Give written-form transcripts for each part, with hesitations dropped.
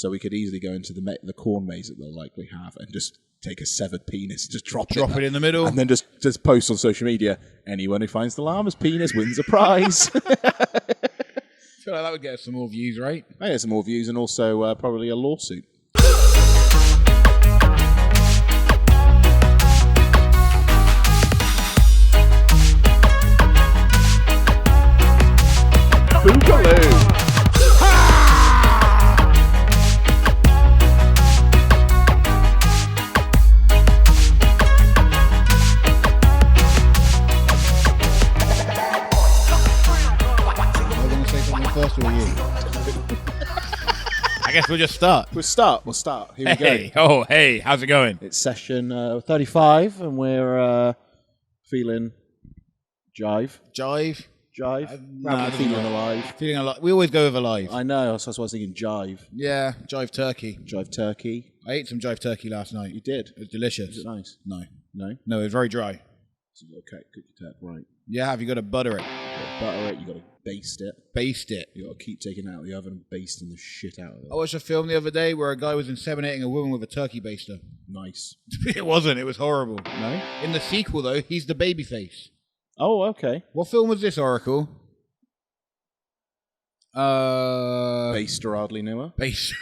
So we could easily go into the corn maze that they'll likely have and just take a severed penis and just drop it in the middle. And then just post on social media, anyone who finds the llama's penis wins a prize. I feel like that would get us some more views, right? I get some more views and also probably a lawsuit. Boogaloo! First or you? I guess we'll just start. We'll start. Here we go. Oh, hey, how's it going? It's session 35, and we're feeling jive. Jive? Feeling alive. Feeling alive. We always go with alive. I know, that's why I was thinking jive. Yeah, jive turkey. Jive turkey. I ate some jive turkey last night. You did? It was delicious. Was it nice? No. No? No, it was very dry. So you've got to cook your turkey right. Yeah, have you got to butter it? You've got to butter it, you've got to baste it. Baste it. You've got to keep taking it out of the oven and basting the shit out of it. I watched a film the other day where a guy was inseminating a woman with a turkey baster. Nice. It wasn't. It was horrible. No? In the sequel, though, he's the baby face. Oh, okay. What film was this, Oracle? Baster hardly knew her. Base.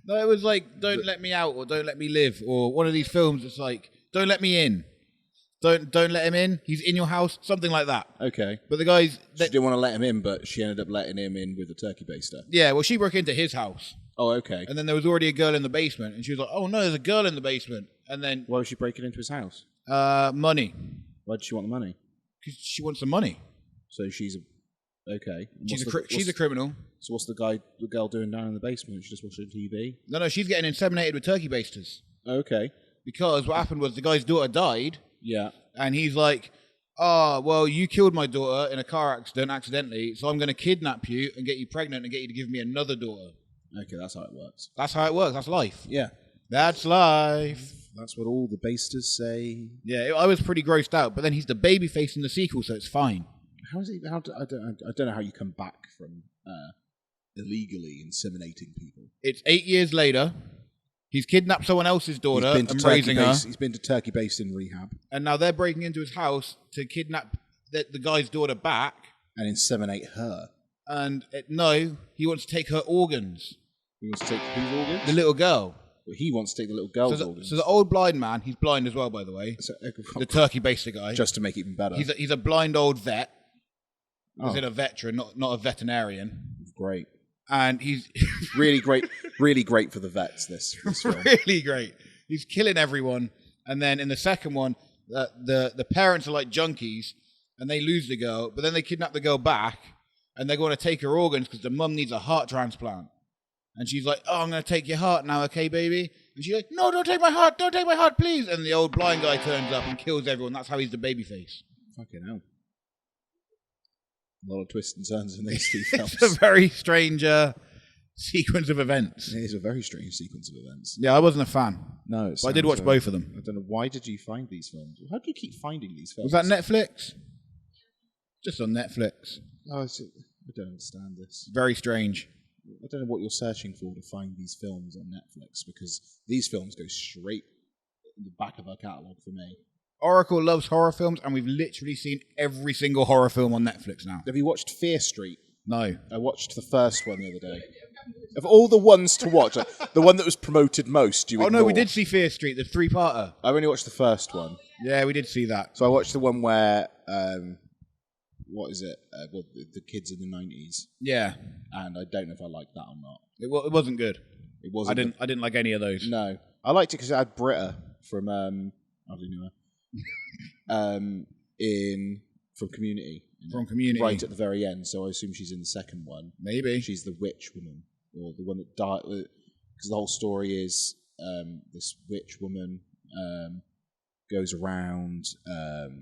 No, it was like Don't Let Me Out or Don't Let Me Live or one of these films. It's like Don't Let Me In. Don't let him in. He's in your house. Something like that. Okay. But the guys... She didn't want to let him in, but she ended up letting him in with a turkey baster. Yeah, well, she broke into his house. Oh, okay. And then there was already a girl in the basement. And she was like, oh, no, there's a girl in the basement. And then... Why was she breaking into his house? Money. Why did she want the money? Because she wants the money. So she's a... Okay. She's a criminal. So what's the girl doing down in the basement? She just watching TV? No, she's getting inseminated with turkey basters. Okay. Because what happened was the guy's daughter died. Yeah. And he's like, oh, well, you killed my daughter in a car accident accidentally, so I'm going to kidnap you and get you pregnant and get you to give me another daughter. Okay, that's how it works. That's how it works. That's life. Yeah. That's life. That's what all the basters say. Yeah, I was pretty grossed out, but then he's the baby face in the sequel, so it's fine. How is he? I don't know how you come back from illegally inseminating people. It's 8 years later. He's kidnapped someone else's daughter and raising her. He's been to turkey basting rehab. And now they're breaking into his house to kidnap the guy's daughter back. And inseminate her. And no, he wants to take her organs. He wants to take whose organs? The little girl. Well, he wants to take the little girl's organs. So the old blind man, he's blind as well, by the way. The turkey baster guy. Just to make it even better. He's a blind old vet. He's a veteran, not a veterinarian. Great. And he's really great for the vets, this film. Really great. He's killing everyone. And then in the second one, the parents are like junkies and they lose the girl, but then they kidnap the girl back and they're going to take her organs because the mum needs a heart transplant. And she's like, oh, I'm going to take your heart now, okay, baby? And she's like, no, don't take my heart, please. And the old blind guy turns up and kills everyone. That's how he's the baby face. Fucking hell. A lot of twists and turns in these two films. It's a very strange sequence of events. It is a very strange sequence of events. Yeah, I wasn't a fan. No, but I did watch both of them. I don't know. Why did you find these films? How do you keep finding these films? Was that Netflix? Just on Netflix. Oh, I don't understand this. Very strange. I don't know what you're searching for to find these films on Netflix, because these films go straight in the back of our catalogue for me. Oracle loves horror films, and we've literally seen every single horror film on Netflix now. Have you watched Fear Street? No. I watched the first one the other day. Of all the ones to watch, the one that was promoted most, you ignore. No, we did see Fear Street, the three-parter. I only watched the first one. Yeah, we did see that. So I watched the one where, what is it? The kids in the 90s. Yeah. And I don't know if I liked that or not. It wasn't good. It wasn't. I didn't like any of those. No. I liked it because it had Britta from, I don't know her. From Community. From Community. Right at the very end, so I assume she's in the second one. Maybe. She's the witch woman, or the one that died, because the whole story is this witch woman goes around...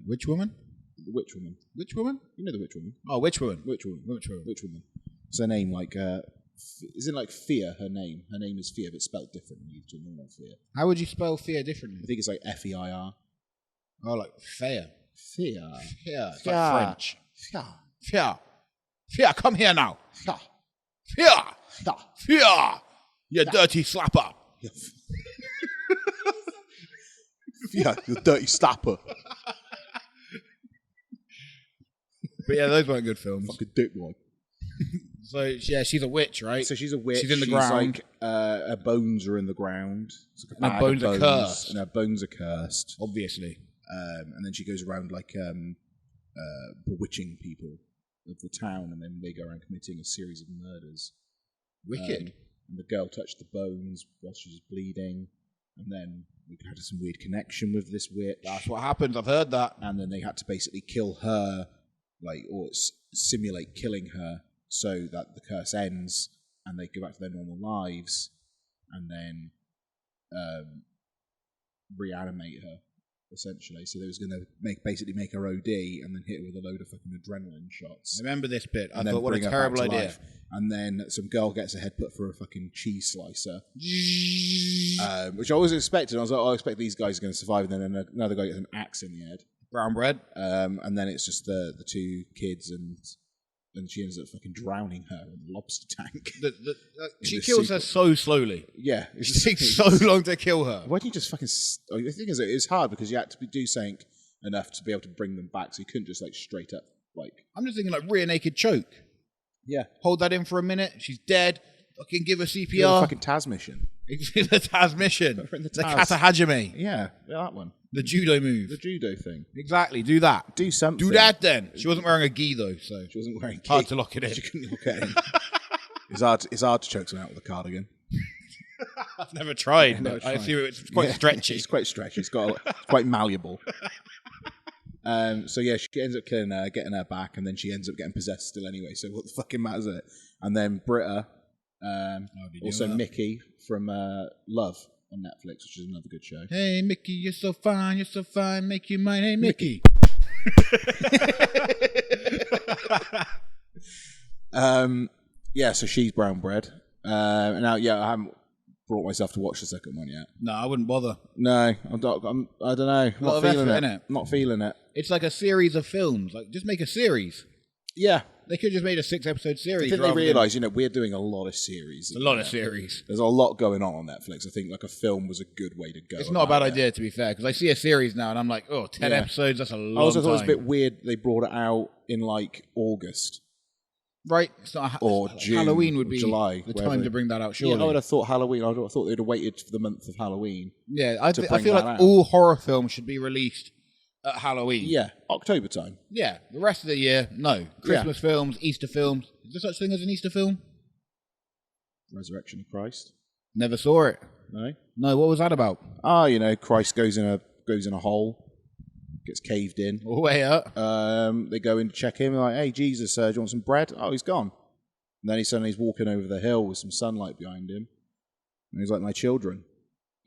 Which woman? The witch woman. Which woman? You know the witch woman. Oh, which woman? Witch woman. It's her name, like... is it like Fear, her name? Her name is Fear, but spelled differently to normal Fear. How would you spell Fear differently? I think it's like F-E-I-R. Oh, like Fear. Fear. Fear. It's like French. Fear. Fear. Fear, come here now. Fear. Fear. Yeah, you dirty slapper. Yeah, you dirty slapper. But yeah, those weren't good films. Fucking dickwad. So yeah, she's a witch, right? So she's a witch. She's in the ground. Like, her bones are in the ground. It's like a And her bag of bones are cursed. And her bones are cursed. Obviously. And then she goes around like bewitching people of the town, and then they go around committing a series of murders. Wicked. And the girl touched the bones while she was bleeding, and then we had some weird connection with this witch. That's what happens. I've heard that. And then they had to basically kill her, or simulate killing her, so that the curse ends and they go back to their normal lives, and then reanimate her, essentially. So they was going to make her OD and then hit her with a load of fucking adrenaline shots. I remember this bit. I And thought, then what a bring her terrible back to idea. life. And then some girl gets her head put through a fucking cheese slicer, which I wasn't expecting. I was like, I expect these guys are going to survive, and then another guy gets an axe in the head. Brown bread. And then it's just the two kids, and she ends up fucking drowning her in the lobster tank. She kills her so slowly. Yeah. It takes so long to kill her. Why don't you just fucking... The thing is, it's hard because you had to do something enough to be able to bring them back, so you couldn't just like straight up like... I'm just thinking like rear naked choke. Yeah. Hold that in for a minute. She's dead. Fucking give her CPR. The fucking Taz mission. The Taz mission. The Kata Hajime. Yeah, that one. The judo move. The judo thing. Exactly. Do that. Do something. Do that then. She wasn't wearing a gi though, so she wasn't wearing. Hard to lock it in. She couldn't lock it in. It's hard to choke someone out with a cardigan. I've never tried. But I assume it's quite stretchy. It's quite stretchy. It's quite malleable. So yeah, she ends up killing her, getting her back, and then she ends up getting possessed still anyway. So what the fucking matters it? And then Britta, also Mickey from Love on Netflix, which is another good show. Hey Mickey, you're so fine, make you mine. Hey Mickey. Yeah, so she's brown bread. And now, yeah, I haven't brought myself to watch the second one yet. No, I wouldn't bother. No, I don't know. Not feeling it. Innit? Not feeling it. It's like a series of films. Like, just make a series. Yeah. They could have just made a 6-episode series. I think they realise, we're doing a lot of series. A lot of series. There's a lot going on Netflix. I think like a film was a good way to go. It's not a bad idea, to be fair, because I see a series now and I'm like, 10 episodes, that's a long time. I also thought it was a bit weird they brought it out in like August. Right? It's not or June. Halloween would be July, the time to bring that out, surely. Yeah, I would have thought Halloween. I thought they'd have waited for the month of Halloween. Yeah, I feel like all horror films should be released at Halloween. Yeah, October time. Yeah, the rest of the year, no. Christmas films, Easter films. Is there such thing as an Easter film? Resurrection of Christ. Never saw it. No, what was that about? Christ goes in a hole, gets caved in. Way up. They go in to check him, like, hey Jesus, do you want some bread? Oh, he's gone. And then he's walking over the hill with some sunlight behind him, and he's like, my children,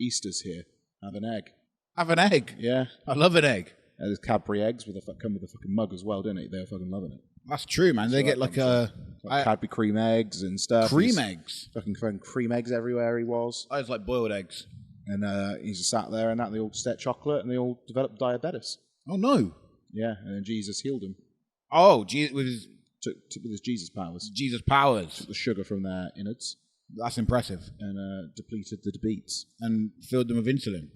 Easter's here. Have an egg. Have an egg? Yeah, I love an egg. There's Cadbury eggs come with a fucking mug as well, don't they? They're fucking loving it. That's true, man. They get like Cadbury cream eggs and stuff. Cream eggs? Fucking cream eggs everywhere he was. I just like boiled eggs. And he's just sat there and they all just ate chocolate and they all developed diabetes. Oh, no. Yeah, and then Jesus healed him. Oh, with his Jesus powers. Jesus powers. Took the sugar from their innards. That's impressive. And depleted the beets. And filled them with insulin.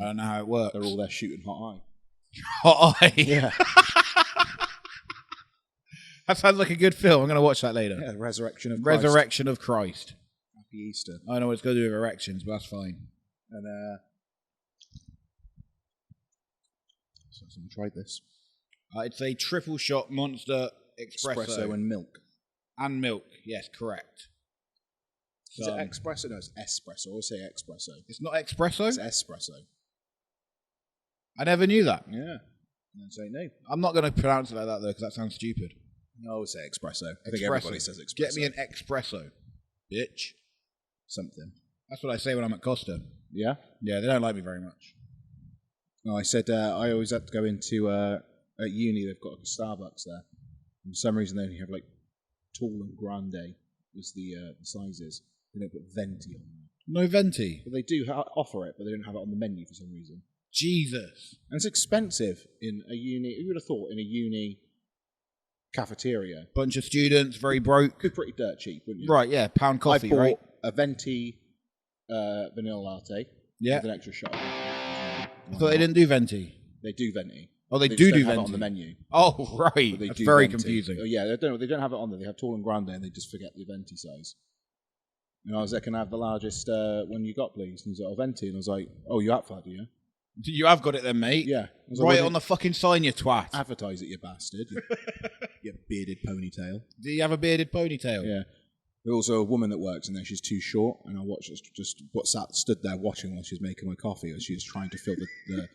I don't know how it works. They're all there shooting hot eye. Hot eye? Yeah. That sounds like a good film. I'm going to watch that later. Yeah, Resurrection of Christ. Happy Easter. I know it's got to do with erections, but that's fine. And so someone tried this. It's a triple shot Monster espresso and milk. And milk, yes, correct. Is it espresso? No, it's espresso. I always say espresso. It's not espresso? It's espresso. I never knew that. Yeah. Don't say no. I'm not going to pronounce it like that, though, because that sounds stupid. No, I always say espresso. I think everybody says espresso. Get me an espresso, bitch. Something. That's what I say when I'm at Costa. Yeah? Yeah, they don't like me very much. No, I said I always had to go into, at uni, they've got a Starbucks there. And for some reason, they only have, like, tall and grande as the sizes. They don't put venti on there. No venti? But they do offer it, but they don't have it on the menu for some reason. Jesus. And it's expensive in a uni. Who would have thought in a uni cafeteria. Bunch of students, very broke. Pretty dirt cheap, wouldn't you? Right, yeah, pound coffee, I bought right? a venti vanilla latte with an extra shot. I thought they didn't do venti. They do venti. Oh, they just do don't have venti it on the menu. Oh, right. That's very confusing. Oh, yeah, they don't have it on there. They have tall and grande, and they just forget the venti size. And I was like, "Can I have the largest one you got, please?" And he's like, "Oh, venti." And I was like, "Oh, you have that, do you?" You have got it then, mate. Yeah. Right on the fucking sign, you twat. Advertise it, you bastard. You bearded ponytail. Do you have a bearded ponytail? Yeah. There's also a woman that works in there. She's too short, and I watched stood there watching while she was making my coffee, and she was trying to fill the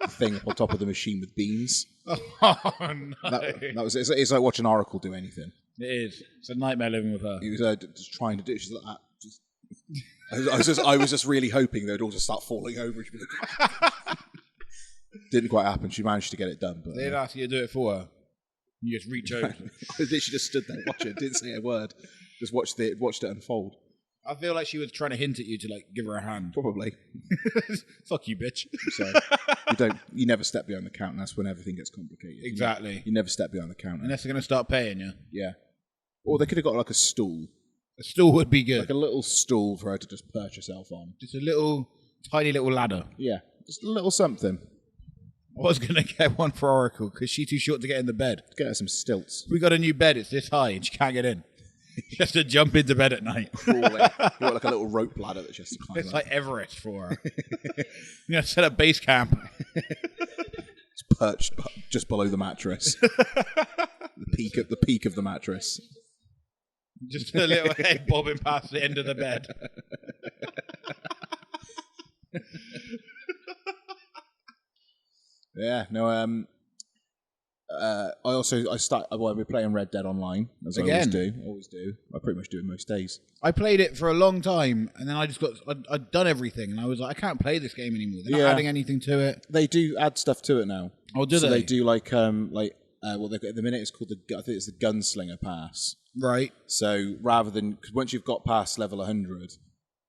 thing up on top of the machine with beans. Oh no! It's like watching Oracle do anything. It is. It's a nightmare living with her. He was just trying to do. She's like that. I was just really hoping they'd all just start falling over. And she'd be like, didn't quite happen. She managed to get it done, but they'd ask you to do it for her. You just reach over. I literally just stood there watching it. Didn't say a word. Just watched it unfold. I feel like she was trying to hint at you to like give her a hand. Probably. Fuck you, bitch. So you never step behind the counter. That's when everything gets complicated. Exactly. You never step behind the counter. Unless they're going to start paying you. Yeah. Or they could have got like a stool. A stool would be good. Like a little stool for her to just perch herself on. Just a little, tiny little ladder. Yeah. Just a little something. I was going to get one for Oracle because she's too short to get in the bed. Get her some stilts. We got a new bed. It's this high and she can't get in. She has to jump into bed at night. Crawling. You got like a little rope ladder that she has to climb It's up. like Everest for her. You know, set up base camp. It's perched just below the mattress. the peak of the mattress. Just a little head bobbing past the end of the bed. Yeah, no. We're playing Red Dead Online as I always do. I pretty much do it most days. I played it for a long time, and then I'd done everything, and I was like, I can't play this game anymore. They're not adding anything to it. They do add stuff to it now. Oh, do they? They do what they've got at the minute is called I think it's the Gunslinger Pass. Right. So rather than because once you've got past level 100,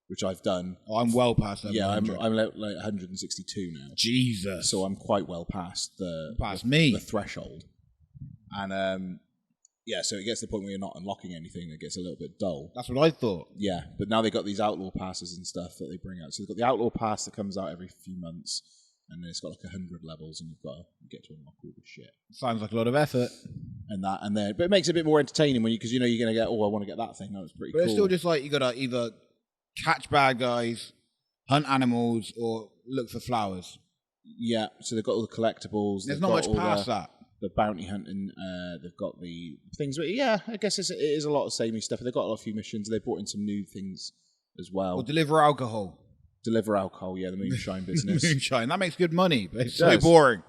which I've done. Oh, I'm well past level 100. I'm like 162 now. Jesus. So I'm quite well past the threshold. And so it gets to the point where you're not unlocking anything. It gets a little bit dull. That's what I thought. Yeah, but now they've got these outlaw passes and stuff that they bring out. So they've got the outlaw pass that comes out every few months, and then it's got like 100 levels, and you've got to get to unlock all this shit. Sounds like a lot of effort. But it makes it a bit more entertaining because you know you're going to get. Oh, I want to get that thing. That was pretty cool. But it's still just like you got to either catch bad guys, hunt animals, or look for flowers. Yeah, so they've got all the collectibles. There's not much past that. The bounty hunting, they've got the things. But yeah, I guess it is a lot of samey stuff. They've got a few missions. They brought in some new things as well. Or deliver alcohol. Yeah, the moonshine business. Moonshine, that makes good money, but it's so boring.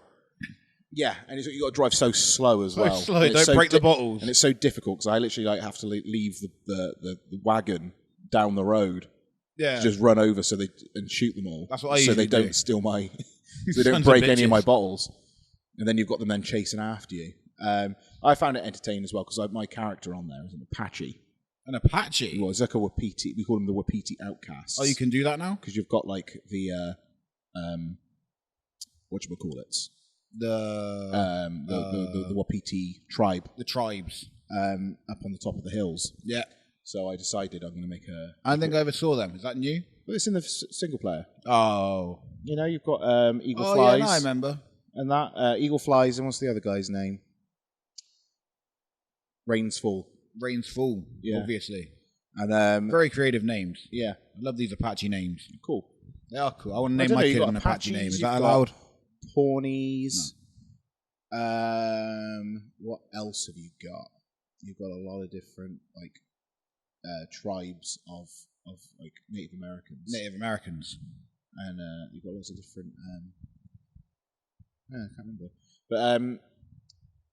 Yeah, and you've got to drive so slow as well. Slow, don't break the bottles. And it's so difficult because I literally have to leave the wagon down the road. Yeah, just run over and shoot them all. That's what I usually do. So they don't steal my, so they don't break any of my bottles. And then you've got them then chasing after you. I found it entertaining as well because my character on there is an Apache. An Apache? Well, it's like a Wapiti. We call them the Wapiti outcasts. Oh, you can do that now? Because you've got like the whatchamacallits? The Wapiti tribe. The tribes. Up on the top of the hills. Yeah. So I decided I'm going to make a... I don't think I ever saw them. Is that new? Well, it's in the single player. Oh. You know, you've got Eagle Flies. Flies. Yeah, no, I remember. And that, Eagle Flies, and what's the other guy's name? Rains Fall. Rains Fall, obviously. And very creative names. Yeah. I love these Apache names. Cool. They are cool. I want to name my kid an Apache name. Is that allowed? Pawnees. No. What else have you got? You've got a lot of different tribes of like Native Americans. Native Americans. And you've got lots of different I can't remember. But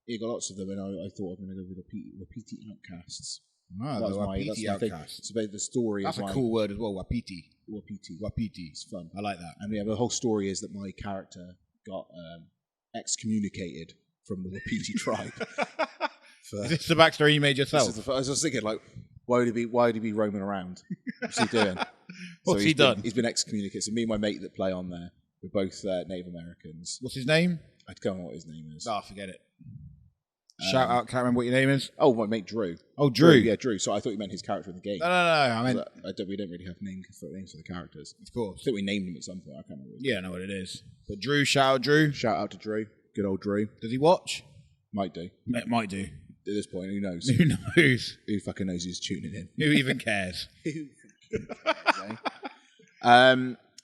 you got lots of them, and I thought I'm going to go with the Wapiti outcasts. Ah, the Wapiti outcasts. So the story that's a cool word as well, Wapiti. Wapiti. It's fun. I like that. And the whole story is that my character got excommunicated from the Wapiti tribe. Is this the backstory you made yourself? I was just thinking, why would he be roaming around? What's he doing? What's he done? He's been excommunicated. So me and my mate that play on there, we're both Native Americans. What's his name? I don't know what his name is. Oh, forget it. Shout out, can't remember what your name is. Oh, my mate Drew. Oh, Drew. Yeah, Drew. So I thought you meant his character in the game. No. I mean, We don't really have names for the characters. of course. I think we named him at some point. I can't remember. Yeah, I know what it is. But Drew, shout out Drew. Shout out to Drew. Good old Drew. Does he watch? Might do. Might do. At this point, who knows? Who knows? Who fucking knows who's tuning in? Who even cares?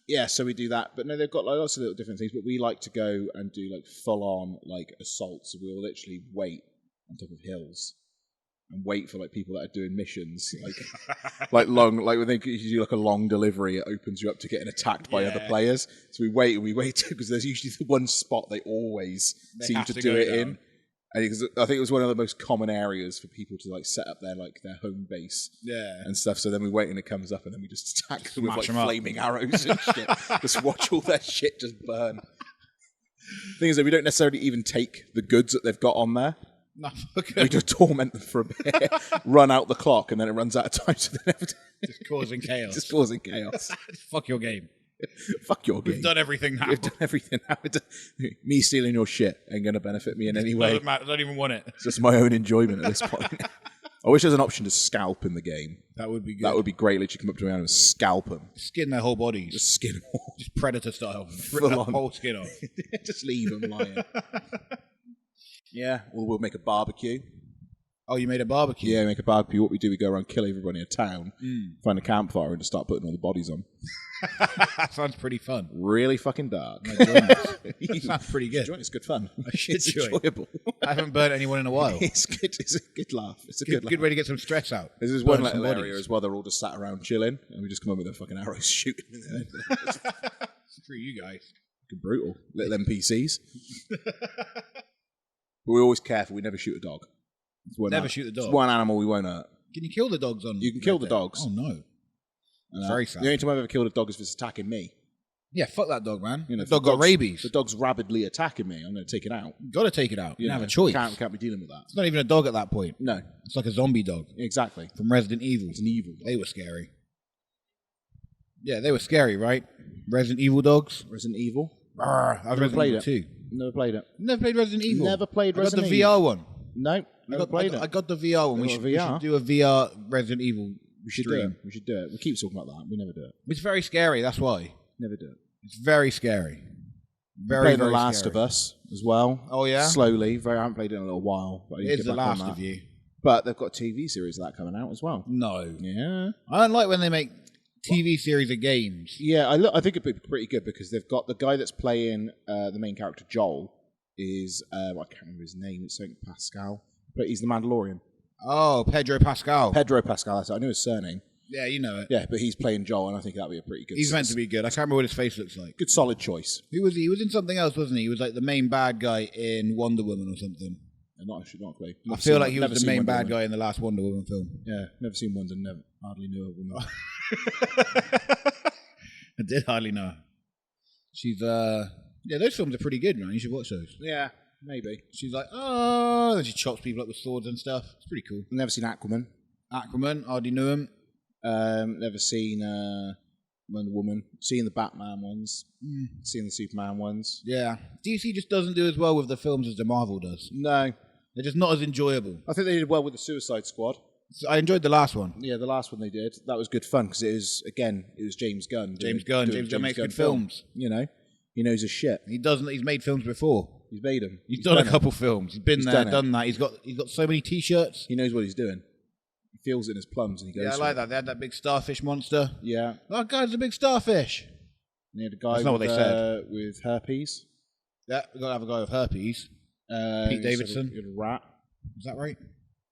Yeah, so we do that. But no, they've got like lots of little different things. But we like to go and do like full-on like assaults. So we'll literally wait on top of hills and wait for like people that are doing missions, like long, like when they do like a long delivery, it opens you up to getting attacked by other players. So we wait because there's usually the one spot they always seem to do it in. And I think it was one of the most common areas for people to like set up their home base, and stuff. So then we wait and it comes up, and then we just attack them with like flaming arrows and shit. Just watch all their shit just burn. The thing is that we don't necessarily even take the goods that they've got on there. No, okay. We just torment them for a bit, run out the clock, and then it runs out of time. So they never just causing chaos. Just causing chaos. Fuck your game. Fuck your game. We've done everything now. We've done everything now. Me stealing your shit ain't going to benefit me in any way. I don't even want it. It's just my own enjoyment at this point. I wish there was an option to scalp in the game. That would be good. That would be great. Literally come up to me and scalp them. Skin their whole bodies. Just skin them all. Just Predator style. Rip the whole skin off. Just leave them lying. Yeah. Or we'll make a barbecue. Oh, you made a barbecue? Yeah, make a barbecue. What we do, we go around, kill everybody in a town, find a campfire, and just start putting all the bodies on. That sounds pretty fun. Really fucking dark. That sounds pretty good. It's good fun. It's enjoyable. I haven't burnt anyone in a while. It's good. It's a good laugh. It's a good laugh. Good way to get some stress out. There's one little area as well. They're all just sat around chilling, and we just come up with their fucking arrows shooting. For you guys. Fucking brutal. Little NPCs. But we're always careful. We never shoot a dog. Never shoot the dog. It's one animal we won't hurt. Can you kill the dogs on? You can kill the dogs. Oh no. Very sad. The only time I've ever killed a dog is if it's attacking me. Yeah, fuck that dog, man. You know, the dog got rabies. The dog's rabidly attacking me. I'm going to take it out. You got to take it out. You don't have a choice. Can't be dealing with that. It's not even a dog at that point. No. It's like a zombie dog. Exactly. From Resident Evil. It's an evil dog. They were scary. Yeah, they were scary, right? Resident Evil dogs. Resident Evil. I've never played it too. Never played it. Never played Resident Evil. Never played Resident Evil. I got the VR one. No, never played it. I got the VR one. We should do a VR Resident Evil. We should do it. We keep talking about that. We never do it. It's very scary. That's why. Never do it. It's very scary. Very The Last of Us as well. Oh yeah. Slowly. I haven't played it in a little while. But it's The Last of You. But they've got a TV series of that coming out as well. No. Yeah. I don't like when they make TV series of games. Yeah, I think it'd be pretty good because they've got the guy that's playing the main character, Joel, is I can't remember his name. It's something Pascal, but he's the Mandalorian. Oh, Pedro Pascal. Pedro Pascal. I knew his surname. Yeah, you know it. Yeah, but he's playing Joel, and I think that'd be a pretty good. He's meant to be good. I can't remember what his face looks like. Good, solid choice. Who was he? He was in something else, wasn't he? He was like the main bad guy in Wonder Woman or something. Not actually. I feel like he was the main bad guy in the last Wonder Woman film. Yeah, never seen Wonder. Never hardly knew a woman. I did hardly know. She's yeah, those films are pretty good, man. You should watch those. Yeah, maybe. She's like, oh, then she chops people up with swords and stuff. It's pretty cool. Never seen Aquaman. Aquaman, hardly knew him. Never seen Wonder Woman. Seen the Batman ones. Seen the Superman ones. Yeah. DC just doesn't do as well with the films as the Marvel does. No. They're just not as enjoyable. I think they did well with the Suicide Squad. So I enjoyed the last one. Yeah, the last one they did. That was good fun because it was James Gunn. James Gunn makes good films. You know, he knows his shit. He's made films before. He's made them. He's done a couple films. He's been there, done that. He's got so many T-shirts. He knows what he's doing. He feels it in his plums and he goes. Yeah, I like that. They had that big starfish monster. Yeah. Oh, guy's a big starfish. And he had a guy. That's not what they said. With herpes. Yeah, we got to have a guy with herpes. Pete Davidson. He had a rat. Is that right?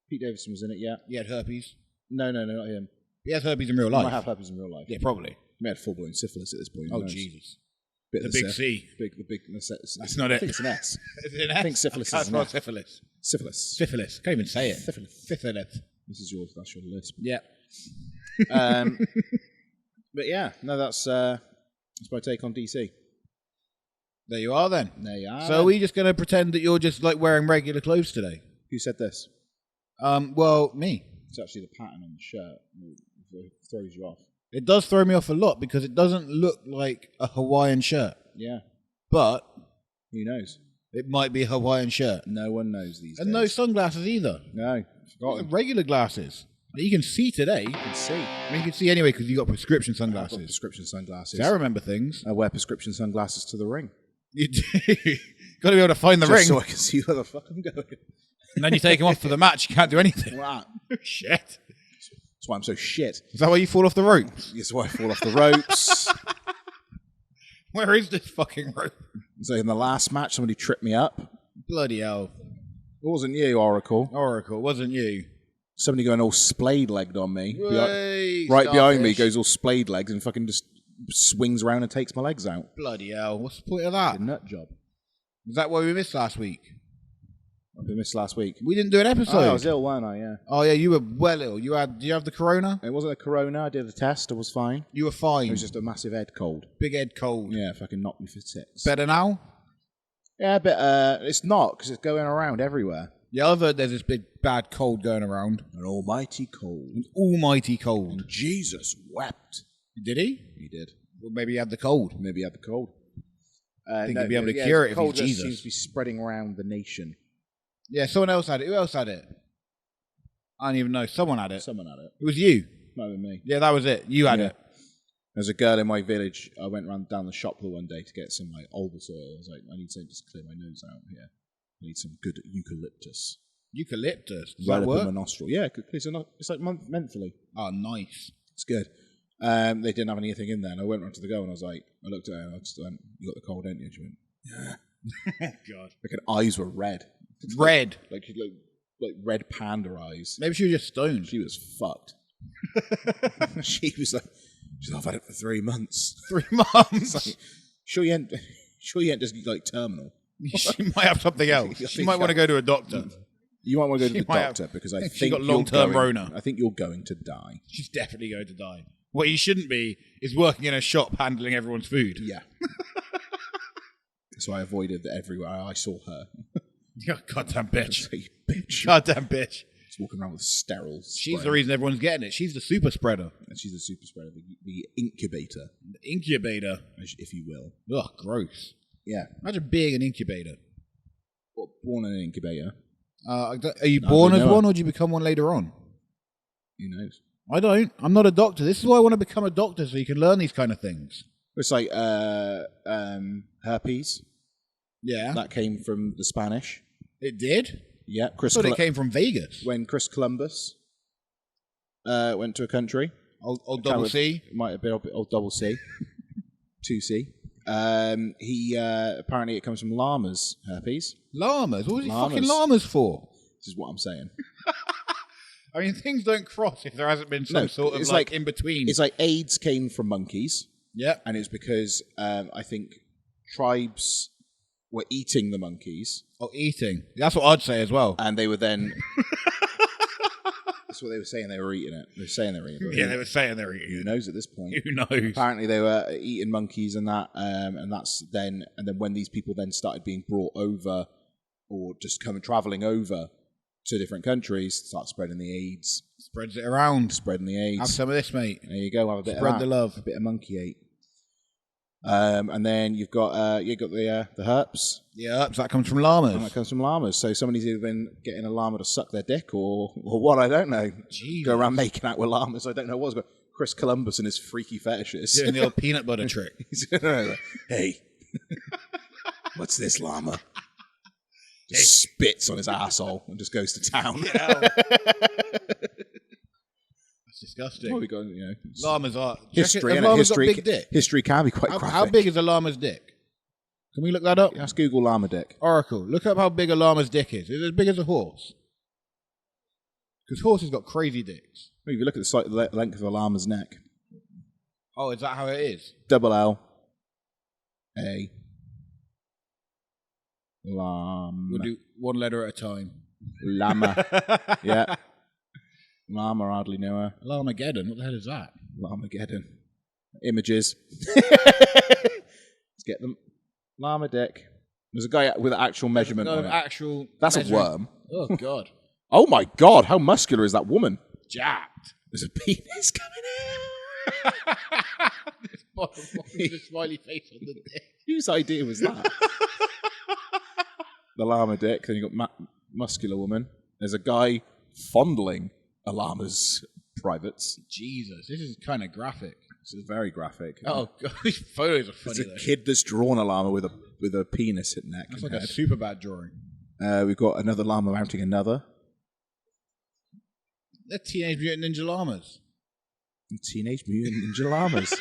Pete Davidson was in it. Yeah. He had herpes. No, not him. He has herpes in real life. He might have herpes in real life. Yeah, probably. He may have full-blown syphilis at this point. Oh, Jesus. The big C. The big. That's not it. I think it's an S. Is it an S? I think syphilis is an S. Syphilis. Syphilis. Syphilis. Can't even say it. Syphilis. That's your list. Yeah. But yeah, no, that's my take on DC. There you are then. There you are. So are we just going to pretend that you're just like wearing regular clothes today? Who said this? Well, me. It's actually the pattern on the shirt that throws you off. It does throw me off a lot because it doesn't look like a Hawaiian shirt. Yeah. But who knows? It might be a Hawaiian shirt. No one knows these days. And no sunglasses either. No, forgotten. Regular glasses. You can see today. You can see. I mean, you can see anyway because you got prescription I've got sunglasses. prescription sunglasses. See, I remember things. I wear prescription sunglasses to the ring. You do. Got to be able to find the Just ring. so I can see where the fuck I'm going. And then you take them off for the match. You can't do anything. Wow. Shit. That's why I'm so shit. Is that why you fall off the ropes? That's why I fall off the ropes. Where is this fucking rope? So in the last match, somebody tripped me up. Bloody hell. It wasn't you, Oracle. Oracle, wasn't you? Somebody going all splayed-legged on me. Way, Right behind me starfish. goes all splayed legs and fucking just swings around and takes my legs out. Bloody hell. What's the point of that? A nut job. Is that why we missed last week? I missed last week. We didn't do an episode. Oh, I was ill, weren't I? Yeah. Oh, yeah, you were well ill. Did you have the corona? It wasn't a corona. I did the test. I was fine. You were fine. It was just a massive head cold. Big head cold. Yeah, fucking knocked me for six. Better now? Yeah, but it's not because it's going around everywhere. Yeah, I've heard there's this big bad cold going around. An almighty cold. An almighty cold. And Jesus wept. Did he? He did. Well, maybe he had the cold. Maybe he had the cold. Think he'd be able to cure it if cold he's just Jesus. seems to be spreading around the nation. Yeah, someone else had it. Who else had it? I don't even know. Someone had it. Someone had it. It was you. Might have been me. Yeah, that was it. You had Yeah. it. There's a girl in my village. I went down the shop the one day to get some like Olbus oil. I was like, I need something to just clear my nose out here. I need some good eucalyptus. Eucalyptus. Does Right that up in work? my nostril. Yeah, it's like mentally. Oh, nice. It's good. They didn't have anything in there, and I went round to the girl and I was like, I looked at her and I just went, "You got the cold, don't you?" She went, "Yeah." God. Like her eyes were red. Red. Like red panda eyes. Maybe she was just stoned. She was fucked. She was like, I've had it for 3 months. 3 months. Like, sure you ain't just like terminal. She might have something else. She might want to go to a doctor. You might want to go to She the might doctor have- because I think she got you're long-term going- Rona. I think you're going to die. She's definitely going to die. What you shouldn't be is working in a shop handling everyone's food. Yeah. So I avoided that everywhere I saw her. Goddamn bitch. Say, bitch. Goddamn bitch. She's walking around with sterile She's spray. the reason everyone's getting it. She's the super spreader. And she's the super spreader, the incubator, The incubator. if you will. Ugh, gross. Yeah. Imagine being an incubator. Well, born in an incubator. Are you I born don't as know. one or do you become one later on? Who knows? I don't. I'm not a doctor. This is why I want to become a doctor so you can learn these kind of things. It's like herpes. Yeah. That came from the Spanish. It did? Yeah. I thought it came from Vegas. When Chris Columbus went to a country. Old double C. It might have been old double C. 2C. He apparently it comes from llamas, herpes. Llamas? What was he Llamas. fucking llamas for? This is what I'm saying. I mean, things don't cross if there hasn't been some sort of it's like in between. It's like AIDS came from monkeys. Yeah. And it's because I think tribes were eating the monkeys. Oh, eating. That's what I'd say as well. And they were then... That's what they were saying. They were eating it. They were saying they were eating it. Yeah, they were saying they were Who eating. knows at this point? Who knows? Apparently they were eating monkeys and that, and then when these people then started being brought over, or just traveling over to different countries, start spreading the AIDS, Spreads it around. spreading the AIDS. Have some of this, mate. There you go. Have a bit Spread of that. the love. A bit of monkey hate. And then you've got the herpes. Yeah, that comes from And llamas. that comes from llamas. So somebody's either been getting a llama to suck their dick or what, I don't know. Jesus. Go around making out with llamas. I don't know what's going on. Chris Columbus and his freaky fetishes. Doing the old peanut butter trick. He's hey, what's this llama? Just spits on his asshole and just goes to town. That's disgusting. Well, we got, Llamas are... history, Have innit? llamas got History, big dick? history can be quite graphic. How big is a llama's dick? Can we look that up? Let's Google llama dick. Oracle, look up how big a llama's dick is. Is it as big as a horse? Because horses got crazy dicks. If you look at the length of a llama's neck, Oh, is that how it is? double L, A, llama, We'll do one letter at a time. llama, yeah, llama, hardly know her, Llamageddon, what the hell is that? Llamageddon, images, let's get them, llama dick, there's a guy with an actual measurement No, on it. actual... That's a measuring- worm. Oh, God. Oh my god, how muscular is that woman? Jacked. There's a penis coming This bottom one with a smiley face on the dick. in. Whose idea was that? the llama dick. Then you got muscular woman. There's a guy fondling a llama's privates. Jesus, this is kind of graphic. This is very graphic. Oh god, these photos are funny. There's a kid that's drawn a llama with a penis and neck. That's like a super bad drawing. We've got another llama mounting another. They're Teenage Mutant Ninja Llamas. Teenage Mutant Ninja Llamas.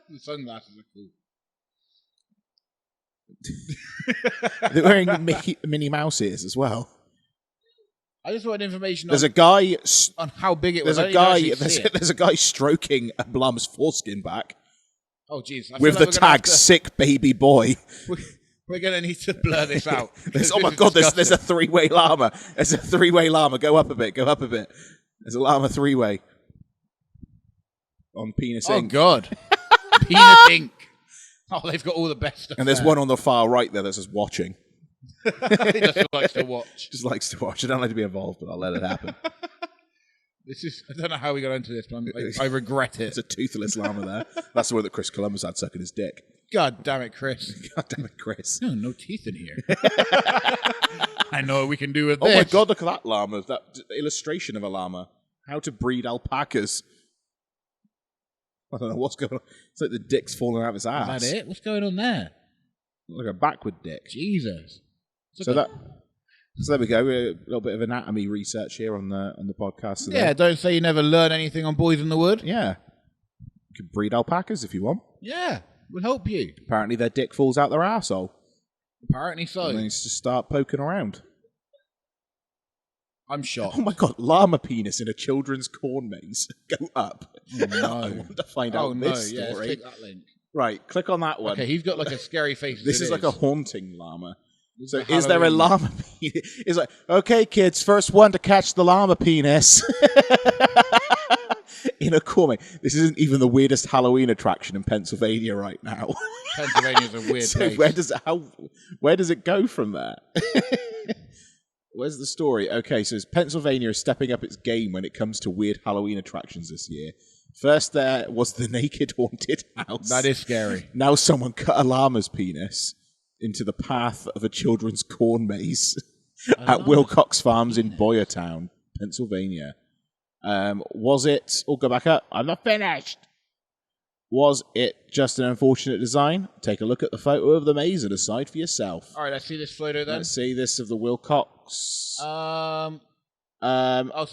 The sunglasses are cool. They're wearing Minnie Mouse ears as well. I just wanted information There's a guy on how big it was. There's a guy stroking a llama's foreskin back. Oh, jeez. With the tag "sick baby boy." We're going to need to blur this out. Oh my god, there's a three-way llama. There's a three-way llama. Go up a bit. There's a llama three-way. On Penis Inc. Oh god. Penis Inc. Oh, they've got all the best stuff. And there's one on the far right there that says watching. He just likes to watch. Just likes to watch. I don't like to be involved, but I'll let it happen. I don't know how we got into this, but I regret it. It's a toothless llama there. That's the one that Chris Columbus had sucking his dick. God damn it, Chris. God damn it, Chris. No teeth in here. I know what we can do with this. Oh my god, look at that llama. That illustration of a llama. How to breed alpacas. I don't know what's going on. It's like the dick's falling out of his ass. Is that it? What's going on there? Like a backward dick. Jesus. So there we go. A little bit of anatomy research here on the podcast today. Yeah, don't say you never learn anything on Boys in the Wood. Yeah. You can breed alpacas if you want. Yeah, we'll help you. Apparently their dick falls out their arsehole. Apparently so. And they just start poking around. I'm shocked. Oh my god, llama penis in a children's corn maze. Go up. Oh no. I want to find out this story. Yeah, click that link. Right, click on that one. Okay, he's got like a scary face. This is like a haunting llama. So Halloween. Is there a llama penis? It's like, okay, kids, first one to catch the llama penis. In a corn maze. This isn't even the weirdest Halloween attraction in Pennsylvania right now. Pennsylvania's a weird So place. where does it go from there? Where's the story? Okay, so Pennsylvania is stepping up its game when it comes to weird Halloween attractions this year. First there was the Naked Haunted House. That is scary. Now someone cut a llama's penis into the path of a children's corn maze at Wilcox Farms in Boyertown, Pennsylvania. Was it... Oh, go back up. I'm not finished. Was it just an unfortunate design? Take a look at the photo of the maze and decide for yourself. All right, let's see this photo then. Let's see this of the Wilcox. So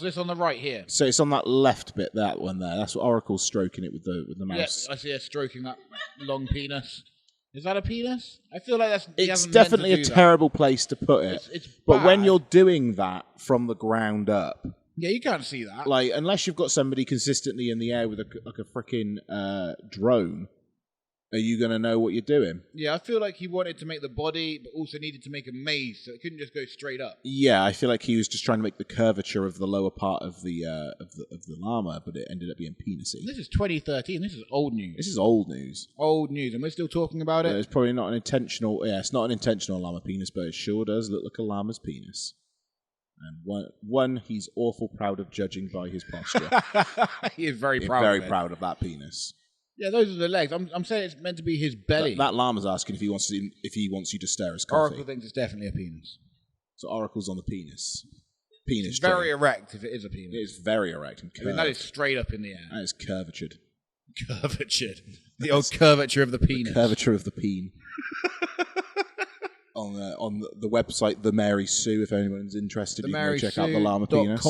this on the right here. So it's on that left bit, that one there. That's what Oracle's stroking it with the mouse. Yes, I see her stroking that long penis. Is that a penis? I feel like that's... It's definitely a terrible place to put it. It's but when bad. you're doing that from the ground up... Yeah, you can't see that. Like, unless you've got somebody consistently in the air with a freaking drone, are you going to know what you're doing? Yeah, I feel like he wanted to make the body, but also needed to make a maze, so it couldn't just go straight up. Yeah, I feel like he was just trying to make the curvature of the lower part of the llama, but it ended up being penisy. This is 2013. This is old news. This is old news. Old news, and we're still talking about it. It's probably not an intentional. Yeah, it's not an intentional llama penis, but it sure does look like a llama's penis. And he's awful proud of judging by his posture. He is very proud. Very proud of that penis. Yeah, those are the legs. I'm saying it's meant to be his belly. That llama's asking if he wants you to stare his coffee. Oracle thinks it's definitely a penis. So Oracle's on the penis. Penis. It's very erect if it is a penis. It is very erect and curved. I mean, that is straight up in the air. That is curvatured. Curvatured. The old curvature of the penis. The curvature of the peen. On the website The Mary Sue, if anyone's interested, you can go check out the llama penis.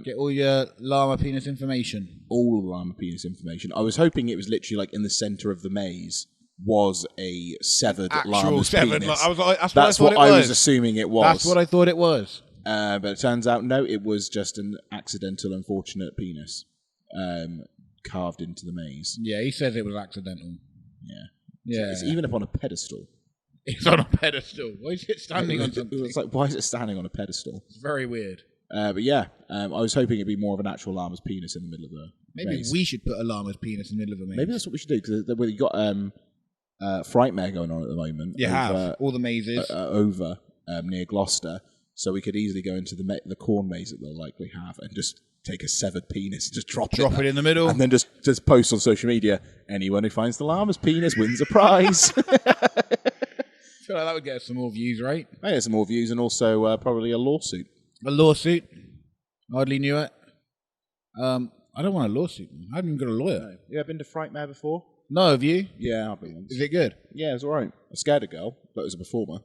Get all your llama penis information. All the llama penis information. I was hoping it was literally like in the center of the maze was a severed llama's penis. That's what I was assuming it was. That's what I thought it was. But it turns out, no, it was just an accidental, unfortunate penis carved into the maze. Yeah, he says it was accidental. Yeah. It's even up on a pedestal. It's on a pedestal. Why is it standing on something? It's like, why is it standing on a pedestal? It's very weird. But yeah, I was hoping it'd be more of an actual llama's penis in the middle of the maze. We should put a llama's penis in the middle of a maze. Maybe that's what we should do, because you've got Frightmare going on at the moment. You have. All the mazes. Over near Gloucester. So we could easily go into the corn maze that they'll likely have and just take a severed penis and just drop it in the middle. And then just post on social media, anyone who finds the llama's penis wins a prize. feel like that would get us some more views, right? I get some more views and also probably a lawsuit. A lawsuit? Hardly knew it. I don't want a lawsuit. I haven't even got a lawyer. No. You ever been to Frightmare before? No, have you? Yeah, I've been once. Is it good? Yeah, it was alright. I scared a girl, but it was a performer.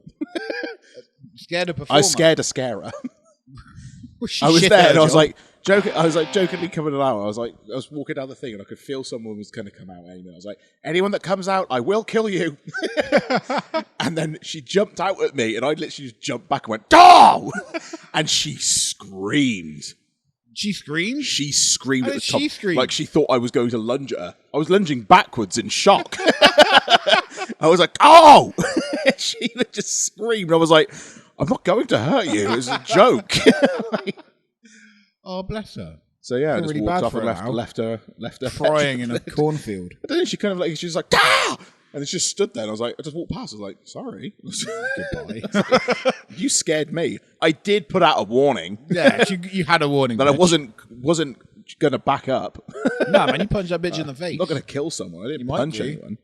Scared a performer? I scared a scarer. Was I was shit there at and her I was job? like jokingly coming out. I was walking down the thing and I could feel someone was going to come out anyway. I was like, anyone that comes out, I will kill you. And then she jumped out at me and I literally just jumped back and went, "Doh!" And she screamed. She screamed? She screamed How at the did top. she scream? Like she thought I was going to lunge at her. I was lunging backwards in shock. I was like, "Oh!" She just screamed. I was like, "I'm not going to hurt you. It was a joke." Oh, bless her. So yeah, I Feel just really walked bad off for and her now. left her Crying in a cornfield. I don't know. She kind of like she was like, "Ah!" And then she just stood there. And I was like, I just walked past. I was like, "Sorry, Goodbye. you scared me." I did put out a warning Yeah, you had a warning. that I bitch. wasn't going to back up. No, man, you punched that bitch in the face. I'm not going to kill someone. I didn't You might punch do. anyone.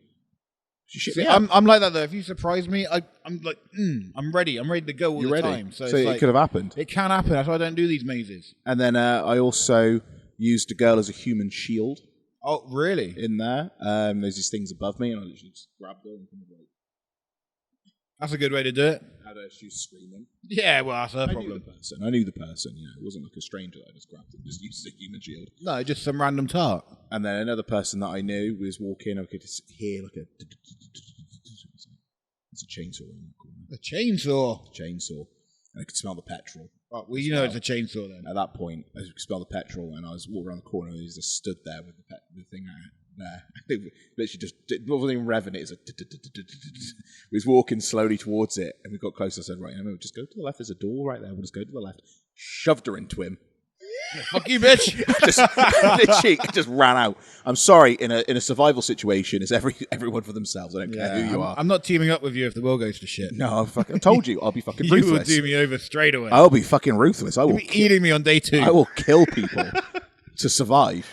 She shit See, me out. I'm like that though. If you surprise me, I'm like, I'm ready. I'm ready to go all You're the ready. time. So, So it's it like, could have happened. it can happen. That's why I don't do these mazes. And then I also used a girl as a human shield Oh, really? in there. There's these things above me, and I literally just grabbed her and kind of like That's a good way to do it. had her. She was screaming. Yeah, well, that's her I knew problem. the person. I knew the person. You know, it wasn't like a stranger that I just grabbed and just used as a human shield. No, just some random tart. And then another person that I knew was walking. I could just hear like a. It's a chainsaw in the corner. A chainsaw. Chainsaw. And I could smell the petrol. Oh, well, you know it's a chainsaw then. At that point, I could smell the petrol, and I was walking around the corner, and he just stood there with the thing out there. It literally just it wasn't even revving it. It was like he was walking slowly towards it, and we got close. I said, "Right, we'll just go to the left. There's a door right there. We'll just go to the left." Shoved her into him. Fuck you, bitch. She just ran out. I'm sorry. In a survival situation, it's everyone for themselves. I don't care who you are. I'm not teaming up with you if the world goes to shit. No, I told you. I'll be fucking You will ruthless. do me over straight away. I'll be fucking ruthless. I will. You'll be eating me on day 2. I will kill people to survive.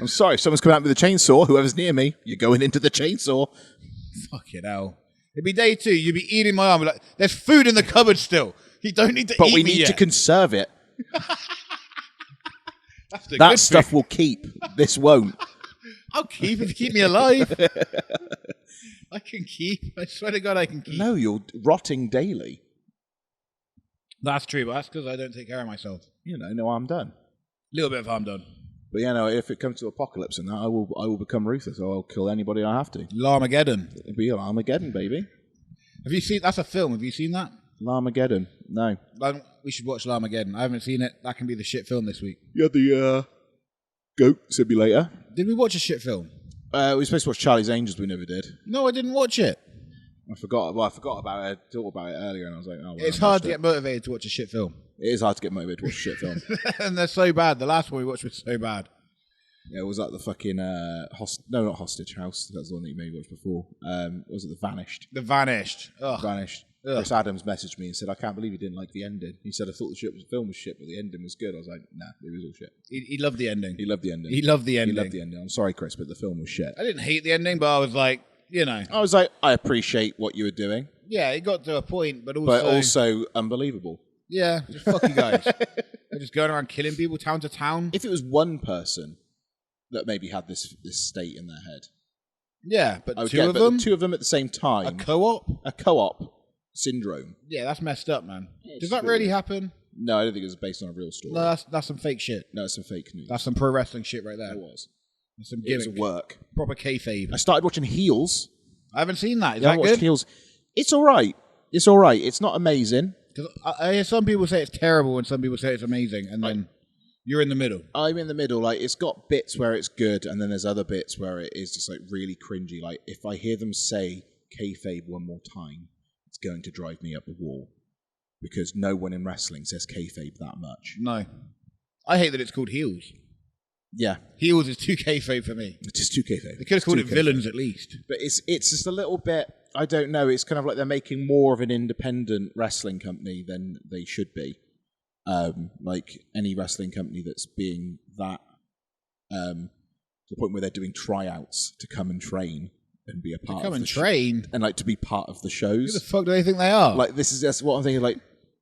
I'm sorry. If someone's coming at me with a chainsaw, whoever's near me, you're going into the chainsaw. Fucking hell. It'd be day 2. You'd be eating my arm. Like, there's food in the cupboard still. You don't need to But eat we me need yet. to conserve it. That's the That good stuff thing. will keep. This won't. I'll keep if you keep me alive. I can keep. I swear to God, I can keep. No, you're rotting daily. That's true, but that's because I don't take care of myself. You know, no harm done. A little bit of harm done. But yeah, no, if it comes to apocalypse and that, I will become ruthless. I'll kill anybody I have to. Llamageddon. It'll be Armageddon, baby. Have you seen? That's a film. Have you seen that? Armageddon. No. We should watch Llamageddon. I haven't seen it. That can be the shit film this week. You had the goat simulator. Did we watch a shit film? We were supposed to watch Charlie's Angels, but we never did. No, I didn't watch it. I forgot. Well, I forgot about it. I thought about it earlier, and I was like, "Oh, well, It's I hard watched to it." get motivated to watch a shit film. It is hard to get motivated to watch a shit film. And they're so bad. The last one we watched was so bad. Yeah, it was like the fucking not Hostage House. That's the one that you maybe watched before. Was it The Vanished? The Vanished. Ugh. Vanished. Ugh. Chris Adams messaged me and said, "I can't believe you didn't like the ending." He said, "I thought the film was shit, but the ending was good." I was like, "Nah, it was all shit." He loved the ending. He loved the ending. He loved the ending. He loved the ending. I'm sorry, Chris, but the film was shit. I didn't hate the ending, but I was like, you know. I was like, I appreciate what you were doing, Yeah, it got to a point, but but also unbelievable. yeah, just fuck you guys. They're just going around killing people town to town. If it was one person that maybe had this state in their head, Yeah, but I would two get of but them? two of them at the same A time, co-op? a co-op syndrome. Yeah, that's messed up, man. It's Does that really- really happen? No, I don't think it was based on a real story. No, that's some fake shit. No, it's some fake news. That's some pro wrestling shit right there. It was. That's some It was a gimmick. work. Proper kayfabe. I started watching Heels. I haven't seen that. Is Yeah, I that watched good? Heels. It's all right. It's all right. It's not amazing. 'Cause I hear some people say it's terrible and some people say it's amazing, and then you're in the middle. I'm in the middle. Like, it's got bits where it's good, and then there's other bits where it is just like really cringy. Like, if I hear them say kayfabe one more time, it's going to drive me up the wall, because no one in wrestling says kayfabe that much. No. I hate that it's called Heels. Yeah, Heels is too kayfabe for me. it's just too kayfabe. They could have called it Too kayfabe. Villains at least. But it's just a little bit. I don't know. It's kind of like they're making more of an independent wrestling company than they should be. Like any wrestling company that's being that to the point where they're doing tryouts to come and train and be a part come of and the train. and like to be part of the Who the shows. fuck do they think they are? Like this is just what I'm thinking. Like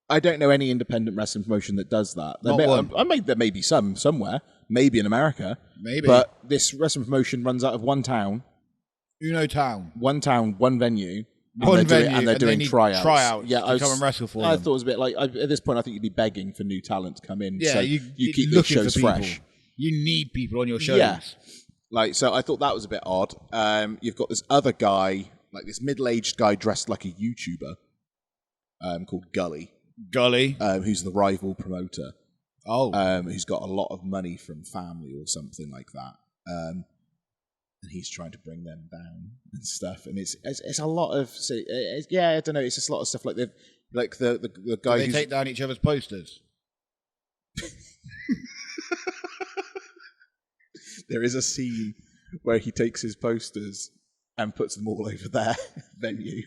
I don't know any independent wrestling promotion that does that. Not one. There may be some somewhere, maybe in America, Maybe. but this wrestling promotion runs out of one town, one venue. And they're doing tryouts. Yeah, to come and wrestle for them. I thought it was a bit like at this point. I think you'd be begging for new talent to come in. Yeah, so you keep the shows fresh. You need people on your shows. Yeah, like so. I thought that was a bit odd. You've got this other guy, like this middle-aged guy dressed like a YouTuber, called Gully, who's the rival promoter. Who's got a lot of money from family or something like that. And he's trying to bring them down and stuff, and it's a lot of I don't know. It's just a lot of stuff like the guy. They take down each other's posters. There is a scene where he takes his posters and puts them all over their venue,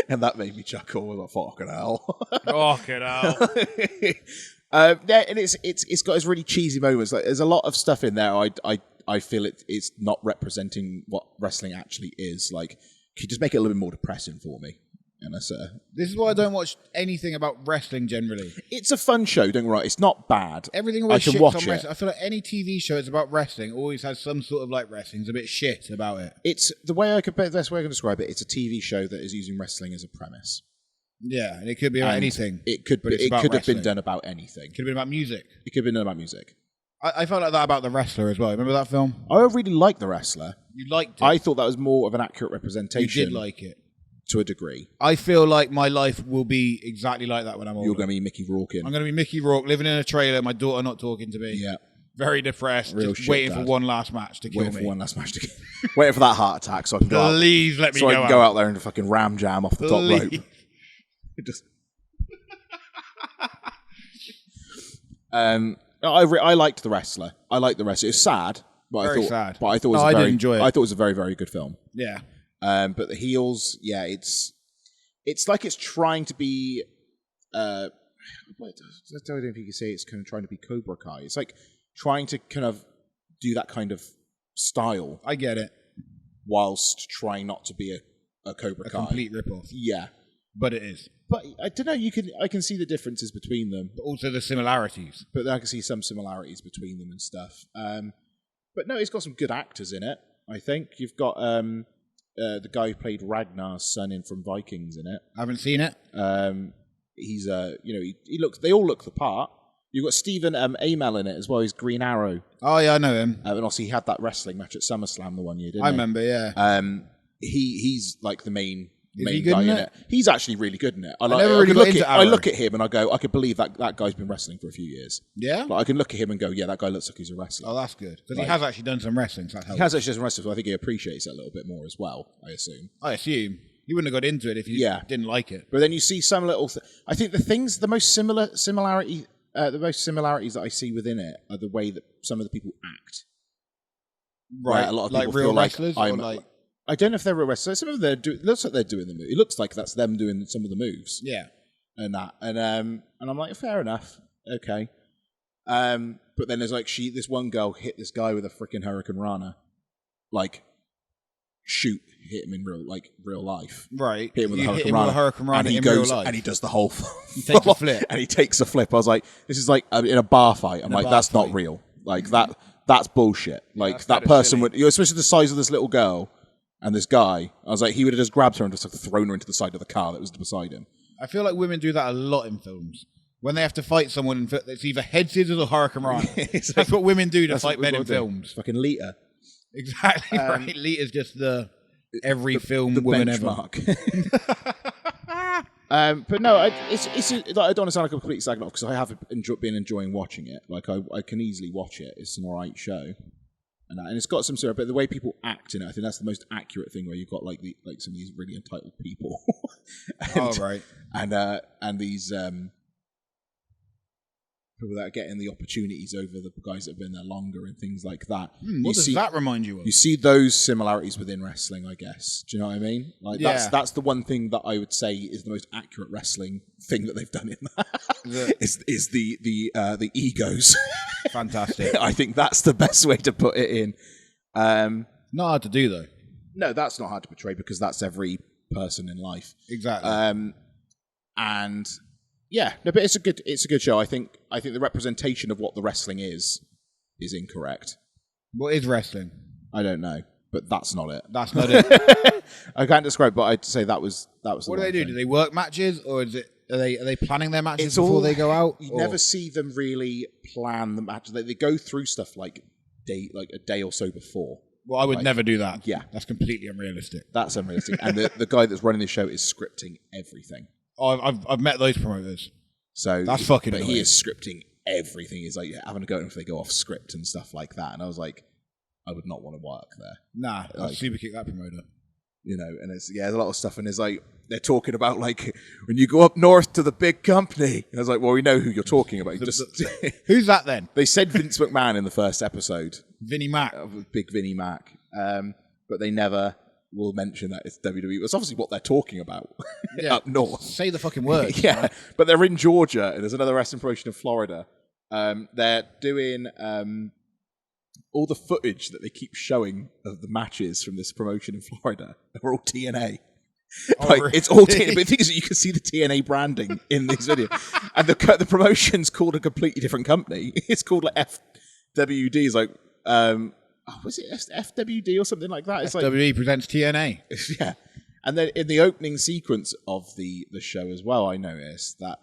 and that made me chuckle. I was like, "Fucking hell!" Fucking hell. Yeah, and it's got its really cheesy moments. Like there's a lot of stuff in there. I feel it's not representing what wrestling actually is. Like, could you just make it a little bit more depressing for me? And that's this is why I don't watch anything about wrestling generally. It's a fun show. Don't get me wrong. It's not bad. Everything always I can shits watch on it. wrestling. I feel like any TV show that's about wrestling always has some sort of like wrestling's a bit shit about it. It's the way I could. Best way I can describe it. It's a TV show that is using wrestling as a premise. Yeah, and it could be about anything. It could have been done about anything. Could have been about music. It could have been done about music. I felt like that about The Wrestler as well. Remember that film? I really liked The Wrestler. You liked it. I thought that was more of an accurate representation. You did like it. To a degree. I feel like my life will be exactly like that when I'm older. You're going to be Mickey Rourke. I'm going to be Mickey Rourke, living in a trailer, my daughter not talking to me. Yeah. Very depressed, just waiting for one last match to kill me. Waiting for one last match to kill me. Waiting for that heart attack so I can Please let me go out. So I can go out there and fucking ram jam off the top rope. Just... I liked The Wrestler. It was sad, but very sad. But I thought it was did enjoy it. I thought it was a very, very good film. Yeah. But the heels, yeah, it's like it's trying to be. I don't know if you can say it's kind of trying to be Cobra Kai. It's like trying to kind of do that kind of style. I get it. Whilst trying not to be a Cobra Kai. A complete rip-off. Yeah. But it is. But I don't know. I can see the differences between them, but also the similarities. But I can see some similarities between them and stuff. But no, it's got some good actors in it. I think you've got the guy who played Ragnar's son from Vikings in it. I haven't seen it. He's he looks. They all look the part. You've got Stephen Amell in it as well. He's Green Arrow. Oh yeah, I know him. And also he had that wrestling match at SummerSlam the one year, didn't he? I remember. Yeah. He's like the main he guy in it. He's actually really good in it. I look at him and I go, I could believe that guy's been wrestling for a few years. Yeah? Like, I can look at him and go, yeah, that guy looks like he's a wrestler. Oh, that's good. Because he has actually done some wrestling, so that helps. He has actually done some wrestling, so I think he appreciates it a little bit more as well, I assume. I assume. You wouldn't have got into it if you didn't like it. But then you see some little... I think the most similarities that I see within it are the way that some of the people act. Right. A lot of like people real feel wrestlers? I don't know if they're real wrestlers. Some of them, it looks like they're doing the move. It looks like that's them doing some of the moves. Yeah. And that. And I'm like, fair enough. Okay. But then there's like, this one girl hit this guy with a freaking Hurricane Rana. Like, hit him in real life. Right. Hit him with a Hurricane Rana and he in goes, real life. and he does the whole... He takes a flip. And he takes a flip. I was like, this is like in a bar fight. I'm like, that's not real. Like, that's bullshit. Like, that person would... Especially the size of this little girl... And this guy, I was like, he would have just grabbed her and just thrown her into the side of the car that was beside him. I feel like women do that a lot in films. When they have to fight someone, it's either head scissors or Hurricane Rana. That's what women do to fight men in films. Fucking Lita. Exactly right. Lita's just the film woman benchmark. ever. But no, I don't want to sound like a complete sagging off because I have been enjoying watching it. Like I can easily watch it. It's an alright show. And it's got some sort of, but the way people act in it, I think that's the most accurate thing. Where you've got like some of these really entitled people, right, and these people that are getting the opportunities over the guys that have been there longer and things like that. What does that remind you of? You see those similarities within wrestling, I guess. Do you know what I mean? Like that's the one thing that I would say is the most accurate wrestling thing that they've done in that. is the egos. Fantastic. I think that's the best way to put it in. Not hard to do though. No, that's not hard to portray because that's every person in life. Exactly. And yeah, no, but it's a good show. I think the representation of what the wrestling is incorrect. What is wrestling? I don't know, but that's not it. That's not it. I can't describe, but I'd say that was. What do they do? Do they work matches, or is it? Are they planning their matches before they go out? You never see them really plan the matches. They go through stuff like a day or so before. Well, I would never do that. Yeah, that's completely unrealistic. That's unrealistic. And the guy that's running the show is scripting everything. Oh, I've met those promoters. So that's fucking. But he is scripting everything. He's like having a go if they go off script and stuff like that. And I was like, I would not want to work there. Nah, I'd super kick that promoter. You know, and there's a lot of stuff, and it's like they're talking about like when you go up north to the big company. And I was like, well, we know who you're talking about. Who's that then? They said Vince McMahon in the first episode, Vinnie Mac, big Vinnie Mac, but they never will mention that it's WWE. It's obviously what they're talking about up north. Say the fucking word. Yeah, right? But they're in Georgia, and there's another wrestling promotion in Florida. They're doing all the footage that they keep showing of the matches from this promotion in Florida are all TNA. Really? It's all TNA, but the thing is that you can see the TNA branding in these videos. And the promotion's called a completely different company. It's called like FWD. It's like, was it FWD or something like that? It's FWD presents TNA. Yeah. And then in the opening sequence of the show as well, I noticed that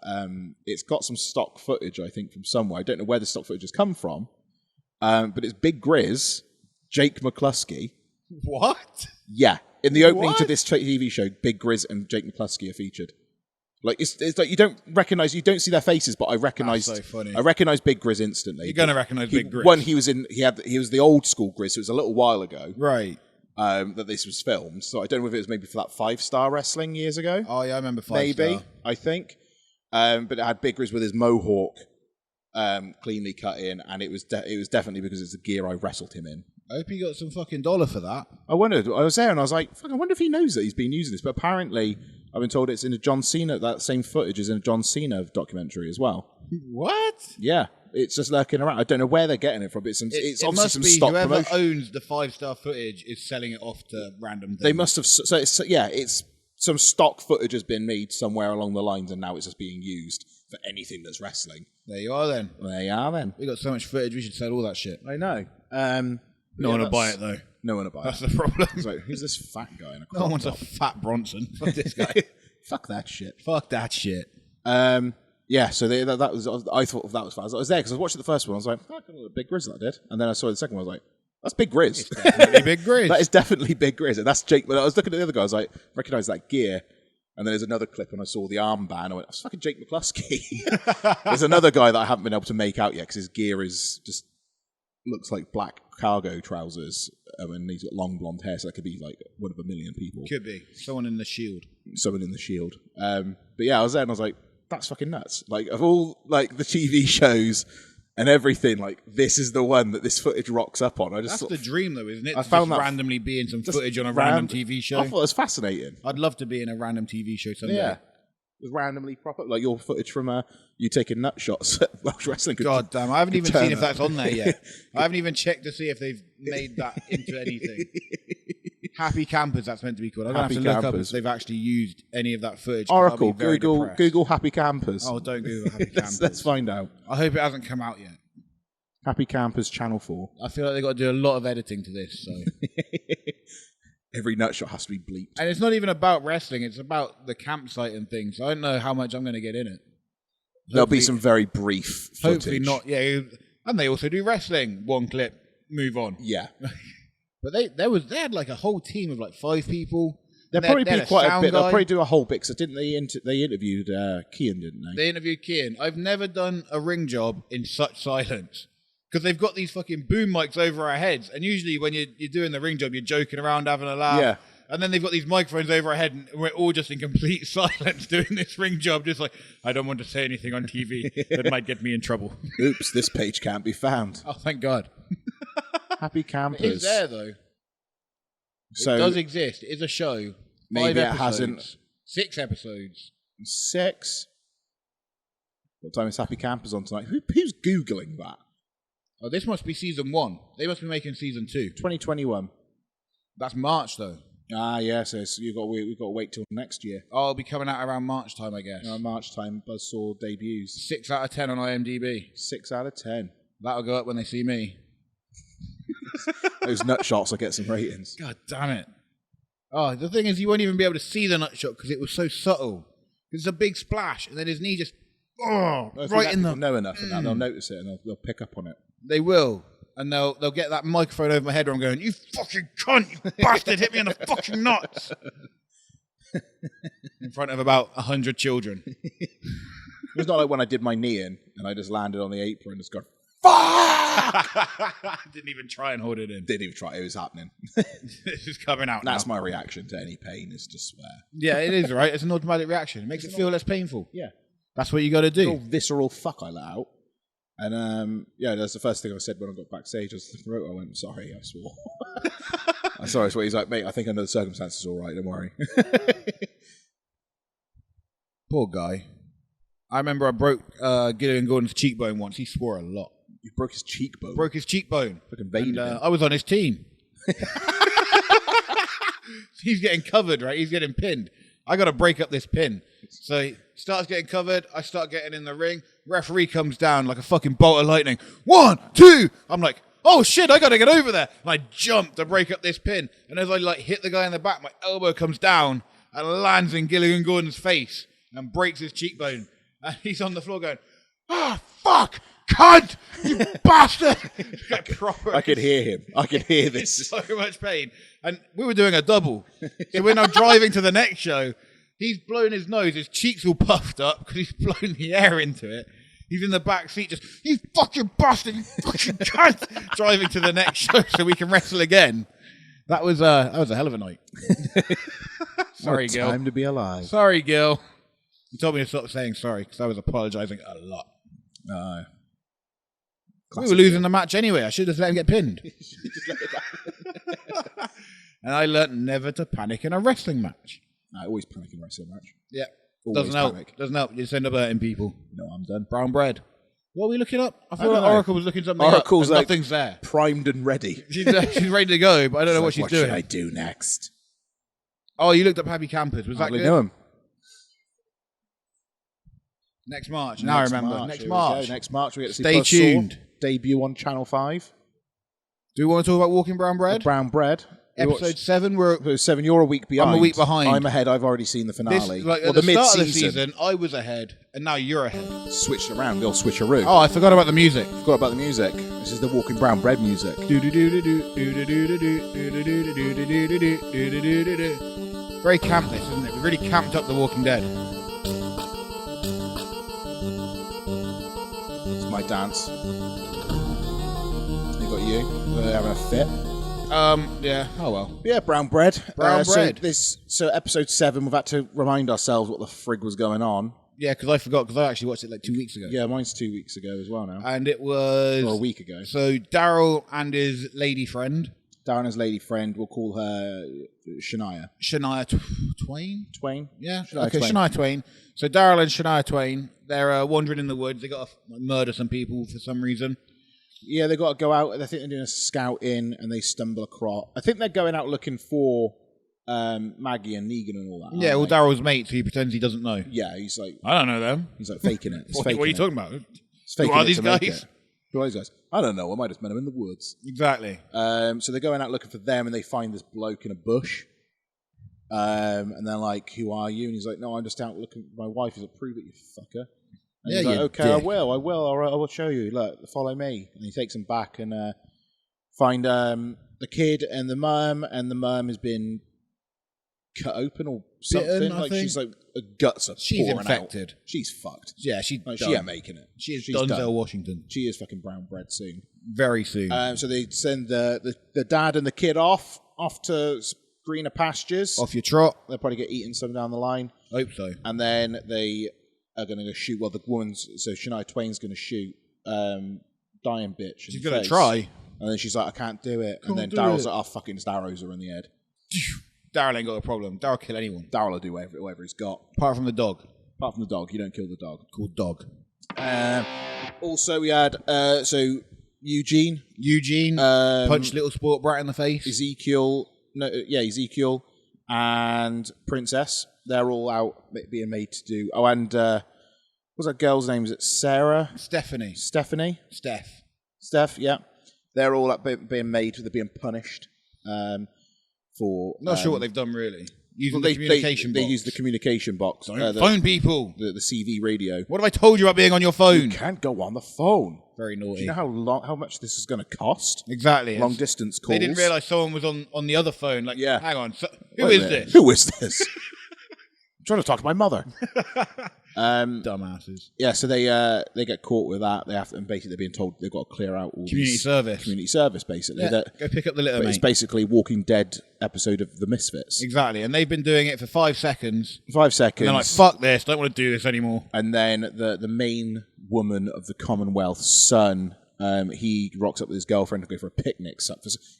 it's got some stock footage, I think, from somewhere. I don't know where the stock footage has come from. But it's Big Grizz, Jake McCluskey. What? Yeah. In the opening to this TV show, Big Grizz and Jake McCluskey are featured. Like it's like you don't see their faces, but I recognized. That's so funny. I recognized Big Grizz instantly. You're gonna recognize Big Grizz. One, he was the old school Grizz, so it was a little while ago. Right. That this was filmed. So I don't know if it was maybe for that 5-star wrestling years ago. Oh yeah, I remember 5-star. Maybe, I think. But it had Big Grizz with his mohawk. Cleanly cut in, and it was definitely because it's the gear I wrestled him in. I hope he got some fucking dollar for that. I wondered. I was there, and I was like, "Fuck! I wonder if he knows that he's been using this." But apparently, I've been told it's in a John Cena. That same footage is in a John Cena documentary as well. What? Yeah, it's just lurking around. I don't know where they're getting it from. But it's obviously some stock whoever promotion. owns the 5-star footage is selling it off to random things. They must have. So it's some stock footage has been made somewhere along the lines, and now it's just being used for anything that's wrestling. There you are then. There you are then. We got so much footage, we should sell all that shit. I know. No one will buy it though. No one will buy it. That's the problem. It's like, who's this fat guy in a crop No one wants a top? fat Bronson. Fuck this guy. Fuck that shit. Fuck that shit. Yeah, so that was. I thought that was fun. I was there because I was watching the first one. I was like, "Oh, a big Grizz that did," and then I saw the second one. I was like, "That's Big Grizz." It's definitely Big Grizz. That is definitely Big Grizz, and that's Jake. But I was looking at the other guy. I was like, "Recognize that gear." And then there's another clip, and I saw the armband. I went, "That's fucking Jake McCluskey." There's another guy that I haven't been able to make out yet because his gear is just looks like black cargo trousers, and he's got long blonde hair, so that could be like one of a million people. Could be someone in the Shield. Someone in the Shield. But yeah, I was there, and I was like, "That's fucking nuts!" Like of all like the TV shows and everything, like this is the one that this footage rocks up on. That's the dream, though, isn't it? I found that randomly be in some footage on a random TV show. I thought it was fascinating. I'd love to be in a random TV show someday. Yeah. Randomly proper, like your footage from you taking nut shots at Welsh Wrestling. God damn, I haven't even seen if that's on there yet. I haven't even checked to see if they've made that into anything. Happy Campers, that's meant to be called. I'm going to have to look up if they've actually used any of that footage. Oracle, Google Happy Campers. Oh, don't Google Happy Campers. Let's find out. I hope it hasn't come out yet. Happy Campers Channel 4. I feel like they've got to do a lot of editing to this. So. Every nut shot has to be bleeped. And it's not even about wrestling, it's about the campsite and things. I don't know how much I'm going to get in it. There'll be some very brief footage. Hopefully not, yeah. And they also do wrestling. One clip, move on. Yeah. But they had like a whole team of like 5 people. There'll probably be quite a bit. They'll probably do a whole bit, because didn't they interviewed Kean, didn't they? They interviewed Kean. I've never done a ring job in such silence. Because they've got these fucking boom mics over our heads. And usually when you're doing the ring job, you're joking around, having a laugh. Yeah. And then they've got these microphones over our head, and we're all just in complete silence doing this ring job. Just like, I don't want to say anything on TV that might get me in trouble. Oops, this page can't be found. Oh, thank God. Happy Campers. It is there, though. So it does exist. It is a show. Maybe 5 it hasn't. 6 episodes. 6? What time is Happy Campers on tonight? Who's Googling that? Oh, this must be season 1. They must be making season 2. 2021. That's March, though. Ah, yeah, so we've got to wait till next year. Oh, it'll be coming out around March time, I guess. March time, Buzzsaw debuts. 6 out of 10 on IMDb. 6 out of 10. That'll go up when they see me. Those nut shots will get some ratings. God damn it. Oh, the thing is, you won't even be able to see the nut shot because it was so subtle. It's a big splash, and then his knee just... Oh, right in the... know enough, and they'll notice it, and they'll pick up on it. They will. And they'll get that microphone over my head where I'm going, you fucking cunt, you bastard, hit me in the fucking nuts. In front of about 100 children. It's not like when I did my knee in and I just landed on the apron and just go, fuck! Didn't even try and hold it in. Didn't even try, it was happening. It's just coming out That's now. my reaction to any pain, is to swear. Yeah, it is, right? It's an automatic reaction. It makes it feel less painful. Yeah. That's what you got to do. Little visceral fuck I let out. And yeah, that's the first thing I said when I got backstage. I was looking through it, I went, sorry, I swore. I'm sorry, I swore. He's like, mate, I think under the circumstances, all right, don't worry. Poor guy. I remember I broke Gillian Gordon's cheekbone once. He swore a lot. You broke his cheekbone? Broke his cheekbone. Fucking baby. I was on his team. He's getting covered, right? He's getting pinned. I got to break up this pin. So he starts getting covered. I start getting in the ring. Referee comes down like a fucking bolt of lightning. 1, 2. I'm like, oh shit, I got to get over there. And I jump to break up this pin. And as I like hit the guy in the back, my elbow comes down and lands in Gillian Gordon's face and breaks his cheekbone. And he's on the floor going, ah, fuck, cunt, you bastard. I could hear him. I could hear this. So much pain. And we were doing a double. So we're now driving to the next show. He's blown his nose. His cheeks all puffed up because he's blown the air into it. He's in the back seat just, you fucking bastard, you fucking cunt, driving to the next show so we can wrestle again. That was a hell of a night. Sorry, Gil. Time to be alive. Sorry, Gil. You told me to stop saying sorry because I was apologising a lot. We were losing the match anyway. I should have let him get pinned. And I learnt never to panic in a wrestling match. I always panic in a wrestling match. Yeah. Always Doesn't panic. help. Doesn't help. You just end up hurting people. No, I'm done. Brown bread. What are we looking up? I thought don't know. Oracle was looking something Oracle's up. like Nothing's there. primed and ready. She's ready to go, but I don't know what she's doing. What should I do next? Oh, you looked up Happy Campers. Was that good? Know him. Next March. Now I remember. Next March. Next March we get to see Stay Buzzsaw tuned. debut on Channel 5. Do we want to talk about Walking Brown Bread? Brown Bread. Episode 7. We're 7. You're a week behind. I'm a week behind. I'm ahead. I've already seen the finale. At the start of the season, I was ahead, and now you're ahead. Switched around. You'll switcheroo. Oh, I forgot about the music. Forgot about the music. This is the Walking Brown Bread music. Very camp, this, isn't it? We really camped up The Walking Dead. It's my dance. You got you. We're having a fit. Yeah. Oh well. Yeah, brown bread. Brown bread. So episode 7, we've had to remind ourselves what the frig was going on. Yeah, because I forgot, because I actually watched it like 2 weeks ago. Yeah, mine's 2 weeks ago as well now. And it was... Or a week ago. So Daryl and his lady friend. Darren, his lady friend, we'll call her Shania. Shania Twain? Twain? Yeah. Shania Okay, Twain. Shania Twain. So Daryl and Shania Twain, they're wandering in the woods. They got to murder some people for some reason. Yeah, they've got to go out. I think they're doing a scout in, and they stumble across. I think they're going out looking for Maggie and Negan and all that. Yeah, well, aren't they? Daryl's mate, so he pretends he doesn't know. Yeah, he's like I don't know them. he's like faking it. He's What faking are you it. talking about? He's faking Who are it these to make guys? it. Who are these guys? I don't know. I might have met them in the woods. Exactly. So they're going out looking for them, and they find this bloke in a bush. And they're like, "Who are you?" And he's like, "No, I'm just out looking for my wife." He's like, "Prove it, you fucker." And Yeah, he's like, you "Okay, dick. I will. All right, I will show you. Look, follow me." And he takes them back and find the kid and the mum has been cut open or something. Bitten, I like think. she's like guts are She's pouring infected. out. She's fucked. Yeah, she's Like, done. she ain't making it. She's She's Dunzo, done. Washington. She is fucking brown bread soon. Very soon. So they send the dad and the kid off to greener pastures. Off your trot. They'll probably get eaten some down the line. Hope so. And then they are going to go shoot. Well, the woman's so Shania Twain's going to shoot dying bitch. She's going to try. And then she's like, "I can't do it." Can't and then do Daryl's it. like, "Oh, fucking just arrows are in the head." Daryl ain't got a problem. Daryl kill anyone. Daryl will do whatever he's got. Apart from the dog. Apart from the dog, you don't kill the dog. Called Dog. Also, we had so Eugene, punch little sport brat in the face. Ezekiel, and Princess. They're all out being made to do. Oh, and what's that girl's name? Is it Sarah? Stephanie. Steph, yeah. They're all up being made. They're being punished for. Not sure what they've done really. Using the communication box. They use the communication box. Phone people. The CV radio. What have I told you about being on your phone? You can't go on the phone. Very naughty. Do you know how much this is going to cost? Exactly. Long distance calls. They didn't realise someone was on the other phone. Like, yeah. Hang on. Who is this? Who is this? I'm trying to talk to my mother. Dumbasses. Yeah, so they get caught with that. They have to, and basically they're being told they've got to clear out all community service, basically. Yeah, go pick up the litter, mate. It's basically Walking Dead episode of The Misfits. Exactly, and they've been doing it for 5 seconds. 5 seconds. And they're like, fuck this, don't want to do this anymore. And then the main woman of the Commonwealth's son, he rocks up with his girlfriend to go for a picnic.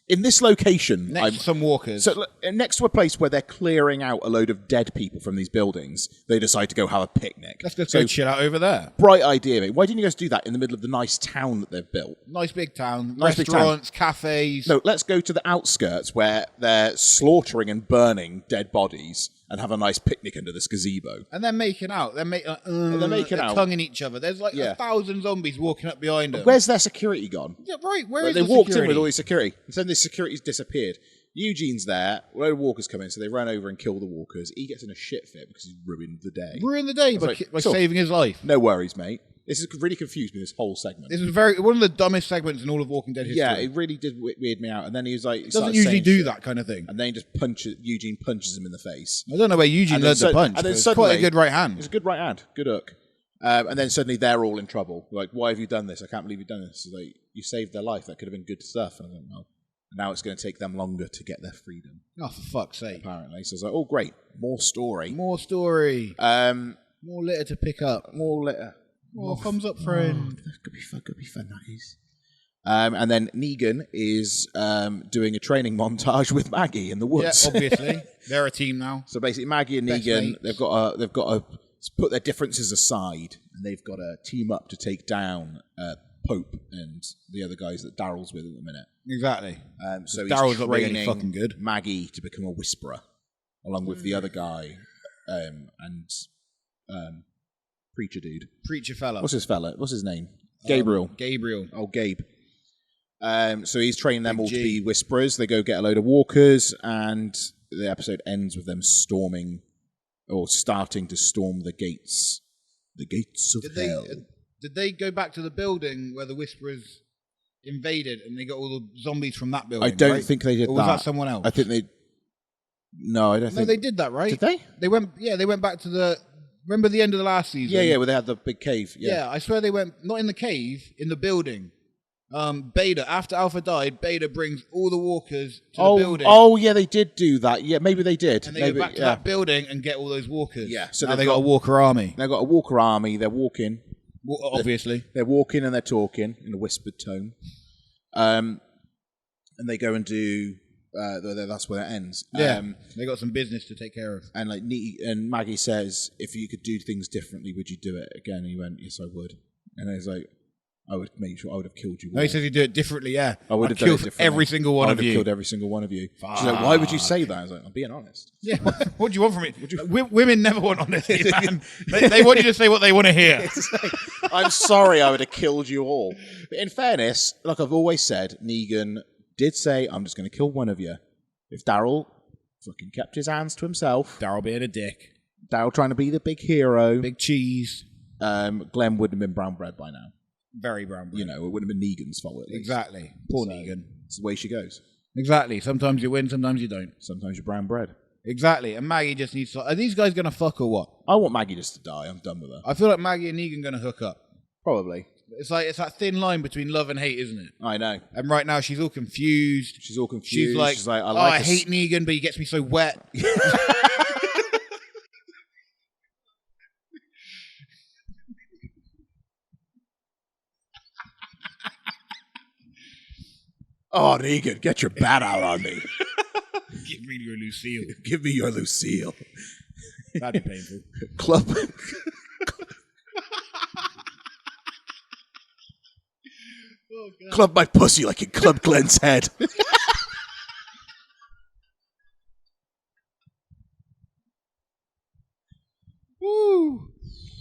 In this location... Next to some walkers. So next to a place where they're clearing out a load of dead people from these buildings, they decide to go have a picnic. Let's go chill out over there. Bright idea, mate. Why didn't you guys do that in the middle of the nice town that they've built? Nice big town. Restaurants, cafes. No, let's go to the outskirts where they're slaughtering and burning dead bodies and have a nice picnic under this gazebo. And they're making out. They're making out. Tonguing each other. There's like 1,000 zombies walking up behind them. Where's their security gone? Yeah, right. Where is they the walked security? in with all these security. And then the security's disappeared. Eugene's there. A load of walkers come in, so they run over and kill the walkers. He gets in a shit fit because he's ruined the day. Ruined the day by saving his life. No worries, mate. This has really confused me, this whole segment. This was one of the dumbest segments in all of Walking Dead history. Yeah, it really did weird me out. And then he was like... He doesn't usually do that kind of thing. And then Eugene punches him in the face. I don't know where Eugene learned the punch, but it's quite a good right hand. It's a good right hand. Good hook. And then suddenly they're all in trouble. Like, why have you done this? I can't believe you've done this. Like, you saved their life. That could have been good stuff. And I went, well, now it's going to take them longer to get their freedom. Oh, for fuck's sake. Apparently. So I was like, oh, great. More story. More litter to pick up. More litter. More thumbs up, friend. That could be fun, that is. And then Negan is doing a training montage with Maggie in the woods. Yeah, obviously. They're a team now. So basically, Maggie and Negan, they've got to put their differences aside, and they've got to team up to take down Pope and the other guys that Daryl's with at the minute. Exactly. So Daryl's he's not training really fucking good. Maggie to become a whisperer, along with the other guy and preacher dude. Preacher fella. What's his name? Gabriel. Oh, Gabe. So he's training them all to be whisperers. They go get a load of walkers, and the episode ends with them starting to storm the gates. The gates of hell. Did they go back to the building where the whisperers invaded, and they got all the zombies from that building? I don't think they did that. Or was that someone else? I think they... No, I don't think... No, they did that, right? Did they? They went back to the... Remember the end of the last season? Yeah, where they had the big cave. Yeah, I swear they went, not in the cave, in the building. Beta, after Alpha died, Beta brings all the walkers to the building. Oh, yeah, they did do that. Yeah, maybe they did. And they go back to that building and get all those walkers. Yeah. So now they got a walker army. They've got a walker army. They're walking. Obviously. They're walking and they're talking in a whispered tone. And they go and do... that's where it ends. Yeah, they got some business to take care of. And and Maggie says, if you could do things differently, would you do it again? And he went, yes, I would. And he's like, I would make sure I would have killed you all. No, he says he'd do it differently, yeah. I would have killed every single one of you. I would have killed every single one of you. She's like, why would you say that? I was like, I'm being honest. Yeah, what do you want from me? Women never want honesty, man. They want you to say what they want to hear. I'm sorry, I would have killed you all. But in fairness, like I've always said, Negan did say, I'm just going to kill one of you. If Daryl fucking kept his hands to himself. Daryl being a dick. Daryl trying to be the big hero. Big cheese. Glenn wouldn't have been brown bread by now. Very brown bread. You know, it wouldn't have been Negan's fault at least. Exactly. Poor Negan. It's the way she goes. Exactly. Sometimes you win, sometimes you don't. Sometimes you're brown bread. Exactly. And Maggie just needs to... Are these guys going to fuck or what? I want Maggie just to die. I'm done with her. I feel like Maggie and Negan going to hook up. Probably. It's that thin line between love and hate, isn't it? I know. And right now she's all confused. She's She's like I hate Negan, but he gets me so wet. Oh, Negan, get your bat out on me. Give me your Lucille. Give me your Lucille. That'd be painful. Club. Oh, club my pussy like it clubbed Glenn's head. Woo.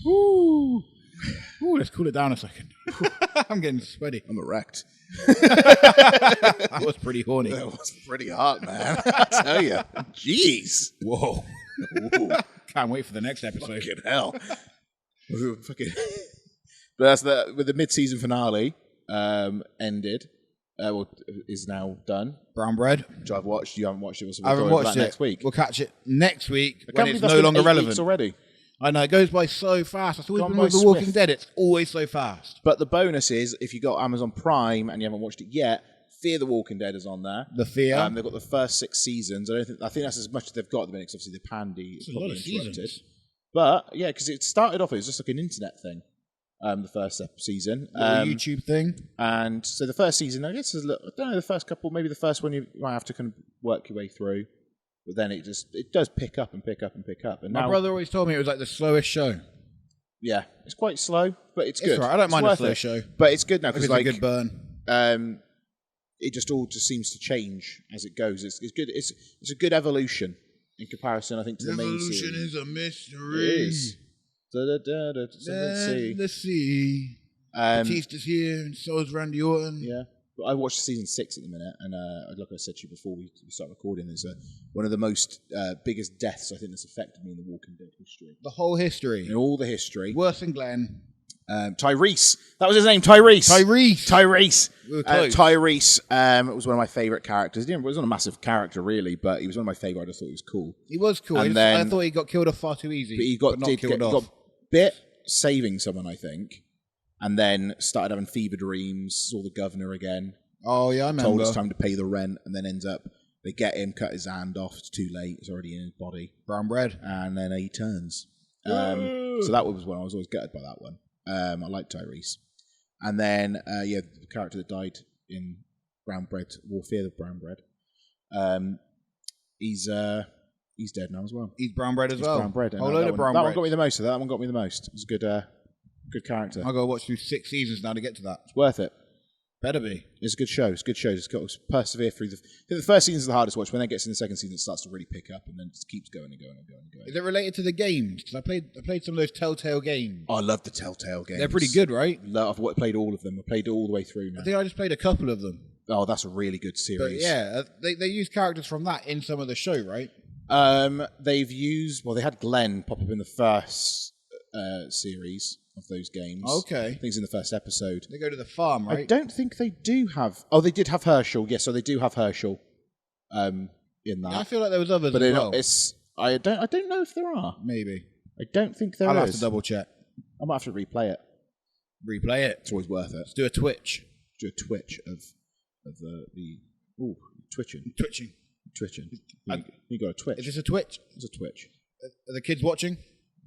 Woo. Ooh, let's cool it down a second. I'm getting sweaty. I'm erect. That was pretty horny. That was pretty hot, man. I tell you. Jeez. Whoa. Ooh, Can't wait for the next episode. fucking hell. Fucking. But that's with the mid-season finale ended. Is now done. Brown bread. Which I've watched. You haven't watched it. So I haven't watched it. Next week. We'll catch it next week I when can't it's believe that's no been longer 8 relevant. weeks already. I know, it goes by so fast. That's always Gone been by with The Walking swift. Dead. It's always so fast. But the bonus is, if you got Amazon Prime and you haven't watched it yet, Fear the Walking Dead is on there. The Fear. They've got the first 6 seasons. I think that's as much as they've got at the minute, because obviously the pandy is That's a lot probably of interrupted. seasons. But yeah, because it started off, it was just like an internet thing. The first season, Little YouTube thing. and so the first season, I guess, is a little, I don't know, the first couple, maybe the first one you might have to kind of work your way through, but then it does pick up and pick up and pick up. And My now, brother always told me it was like the slowest show. yeah, it's quite slow, but it's good. It's all right. I don't mind a worth slow it. show. But it's good now It's because a good burn. It just all just seems to change as it goes. It's good. It's a good evolution in comparison, I think, to the main series. Evolution is a mystery. It is. Let's see. Batista's here, and so is Randy Orton. Yeah. But I watched season 6 at the minute, and like I said to you before we start recording, there's one of the most biggest deaths I think that's affected me in the Walking Dead history. The whole history. In all the history. Worse than Glenn. Tyrese. That was his name, Tyrese. Tyrese. We were close. Tyrese was one of my favourite characters. He wasn't a massive character, really, but he was one of my favourite. I just thought he was cool. He was cool. And I thought he got killed off far too easy. But he got bit saving someone, I think, and then started having fever dreams, saw the governor again. Oh, yeah, I remember. Told us time to pay the rent, and then ends up, they get him, cut his hand off, it's too late, it's already in his body. Brown bread. And then he turns. So that was one, I was always gutted by that one. I like Tyrese. And then, the character that died in Brown Bread, Warfare of Brown Bread, he's dead now as well. He's brown bread as well. Brown bread. Whole load of brown bread. That one got me the most. That one got me the most. It was a good character. I got to watch through 6 seasons now to get to that. It's worth it. Better be. It's a good show. It's a good show. Just got to persevere through the. I think the first season's the hardest to watch. When it gets in the second season, it starts to really pick up, and then it just keeps going and going and going and going. Is it related to the games? Because I played some of those Telltale games. Oh, I love the Telltale games. They're pretty good, right? I've played all of them. I played it all the way through now. I think I just played a couple of them. Oh, that's a really good series. But yeah, they use characters from that in some of the show, right? They've used. Well, they had Glenn pop up in the first series of those games. Okay. I think it's in the first episode. They go to the farm, right? I don't think they do have. Oh, they did have Herschel. Yes, so they do have Herschel. In that, Yeah, I feel like there was others but as well. I don't know if there are. Maybe. I don't think there is. I'll have to double check. I might have to replay it. Replay it. It's always worth it. Let's do a Twitch. Do a Twitch of the twitching. You got a Twitch. Is this a Twitch? It's a Twitch. Are the kids watching?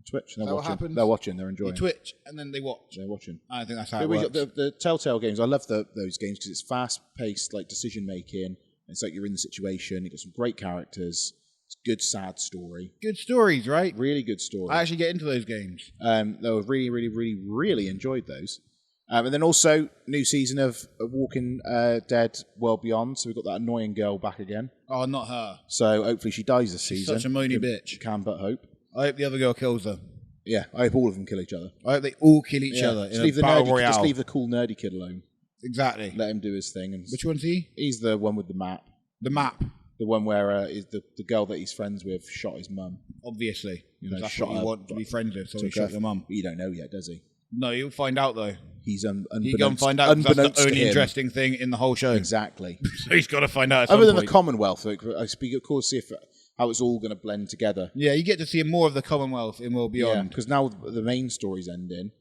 Twitch. They're that what watching. happens? They're watching. They're enjoying. You Twitch and then they watch. They're watching. I think that's how Yeah, it we works. got the Telltale games. I love those games because it's fast-paced, like decision making. It's like you're in the situation. You've got some great characters. It's a good, sad story. Good stories, right? Really good story. I actually get into those games. They were really, really, really, really enjoyed those. And then also new season of Walking Dead World Beyond. So we've got that annoying girl back again. Oh, not her. So hopefully she dies this season. Such a moany bitch. You can but hope. I hope the other girl kills her. Yeah, I hope all of them kill each other. I hope they all kill each other Just in leave a battle the royale. Just leave the cool nerdy kid alone. Exactly. Let him do his thing. And Which one's he? He's the one with the map. The map. The one where is the girl that he's friends with shot his mum. Obviously. That's shot what you her, want to be friends with, so he took shot her. your mum. But you don't know yet, does he? No, you'll find out, though. He's He's going to unbeknownst, find out 'cause that's unbeknownst the to only him. interesting thing in the whole show. Exactly. So he's got to find out at Other some than the point. Commonwealth, I speak, of course, see how it's all going to blend together. Yeah, you get to see more of the Commonwealth in World Yeah, Beyond. because now the main story's ending.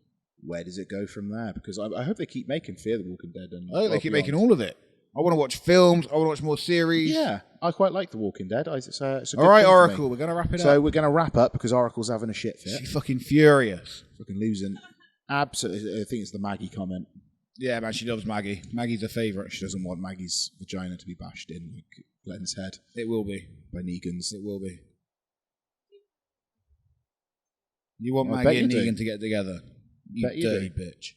Where does it go from there? Because I hope they keep making Fear the Walking Dead. And I hope they World keep Beyond. making all of it. I want to watch films. I want to watch more series. Yeah, I quite like The Walking Dead. It's a good All right, thing for me. Oracle, we're going to wrap it So up. we're going to wrap up because Oracle's having a shit fit. She's fucking furious. Fucking losing. Absolutely. I think it's the Maggie comment. Yeah, man, she loves Maggie. Maggie's a favourite. She doesn't want Maggie's vagina to be bashed in like Glenn's head It will be. by Negans. It will be. You want I bet Maggie and you do. Negan to get together. You Bet you dirty do. bitch.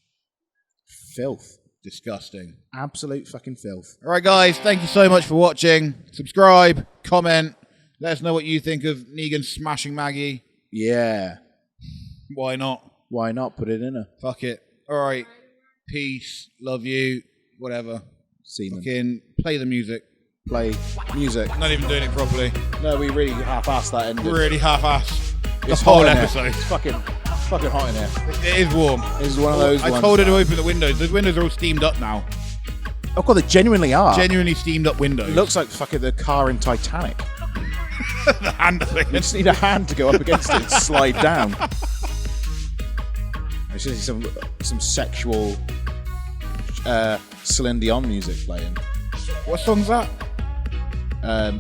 Filth. Disgusting. Absolute fucking filth. All right, guys. Thank you so much for watching. Subscribe, comment. Let us know what you think of Negan smashing Maggie. Yeah. Why not? Why not? Put it in her. Fuck it. All right. Peace. Love you. Whatever. Semen. Fucking play the music. Play music. Not even doing it properly. No, we really half-assed that ending. Really half-assed. The It's whole hot in here. episode. It's fucking hot in here. It is warm. It's one of those I ones. told her to open the windows. Those windows are all steamed up now. Oh god, they genuinely are. Genuinely steamed up windows. It looks like fucking the car in Titanic. the hand thing. You just need a hand to go up against it and slide down. I should see some sexual Celine Dion music playing. What song's that?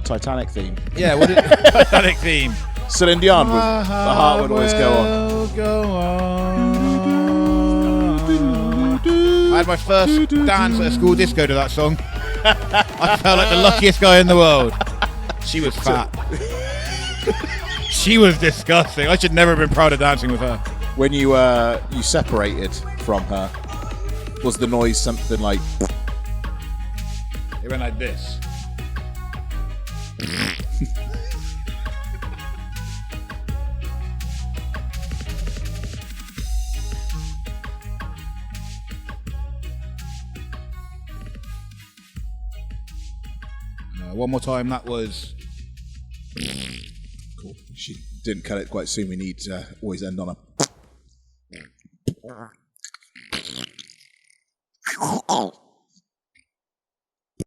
Titanic theme. Yeah, what is Titanic theme? Celine Dion with The Heart Would Always Go On. I had my first dance at a school disco to that song. I felt like the luckiest guy in the world. She was fat. She was disgusting. I should never have been proud of dancing with her. When you separated from her, was the noise something like... It went like this. One more time, that was... Cool. She didn't cut it quite soon. We need to always end on a...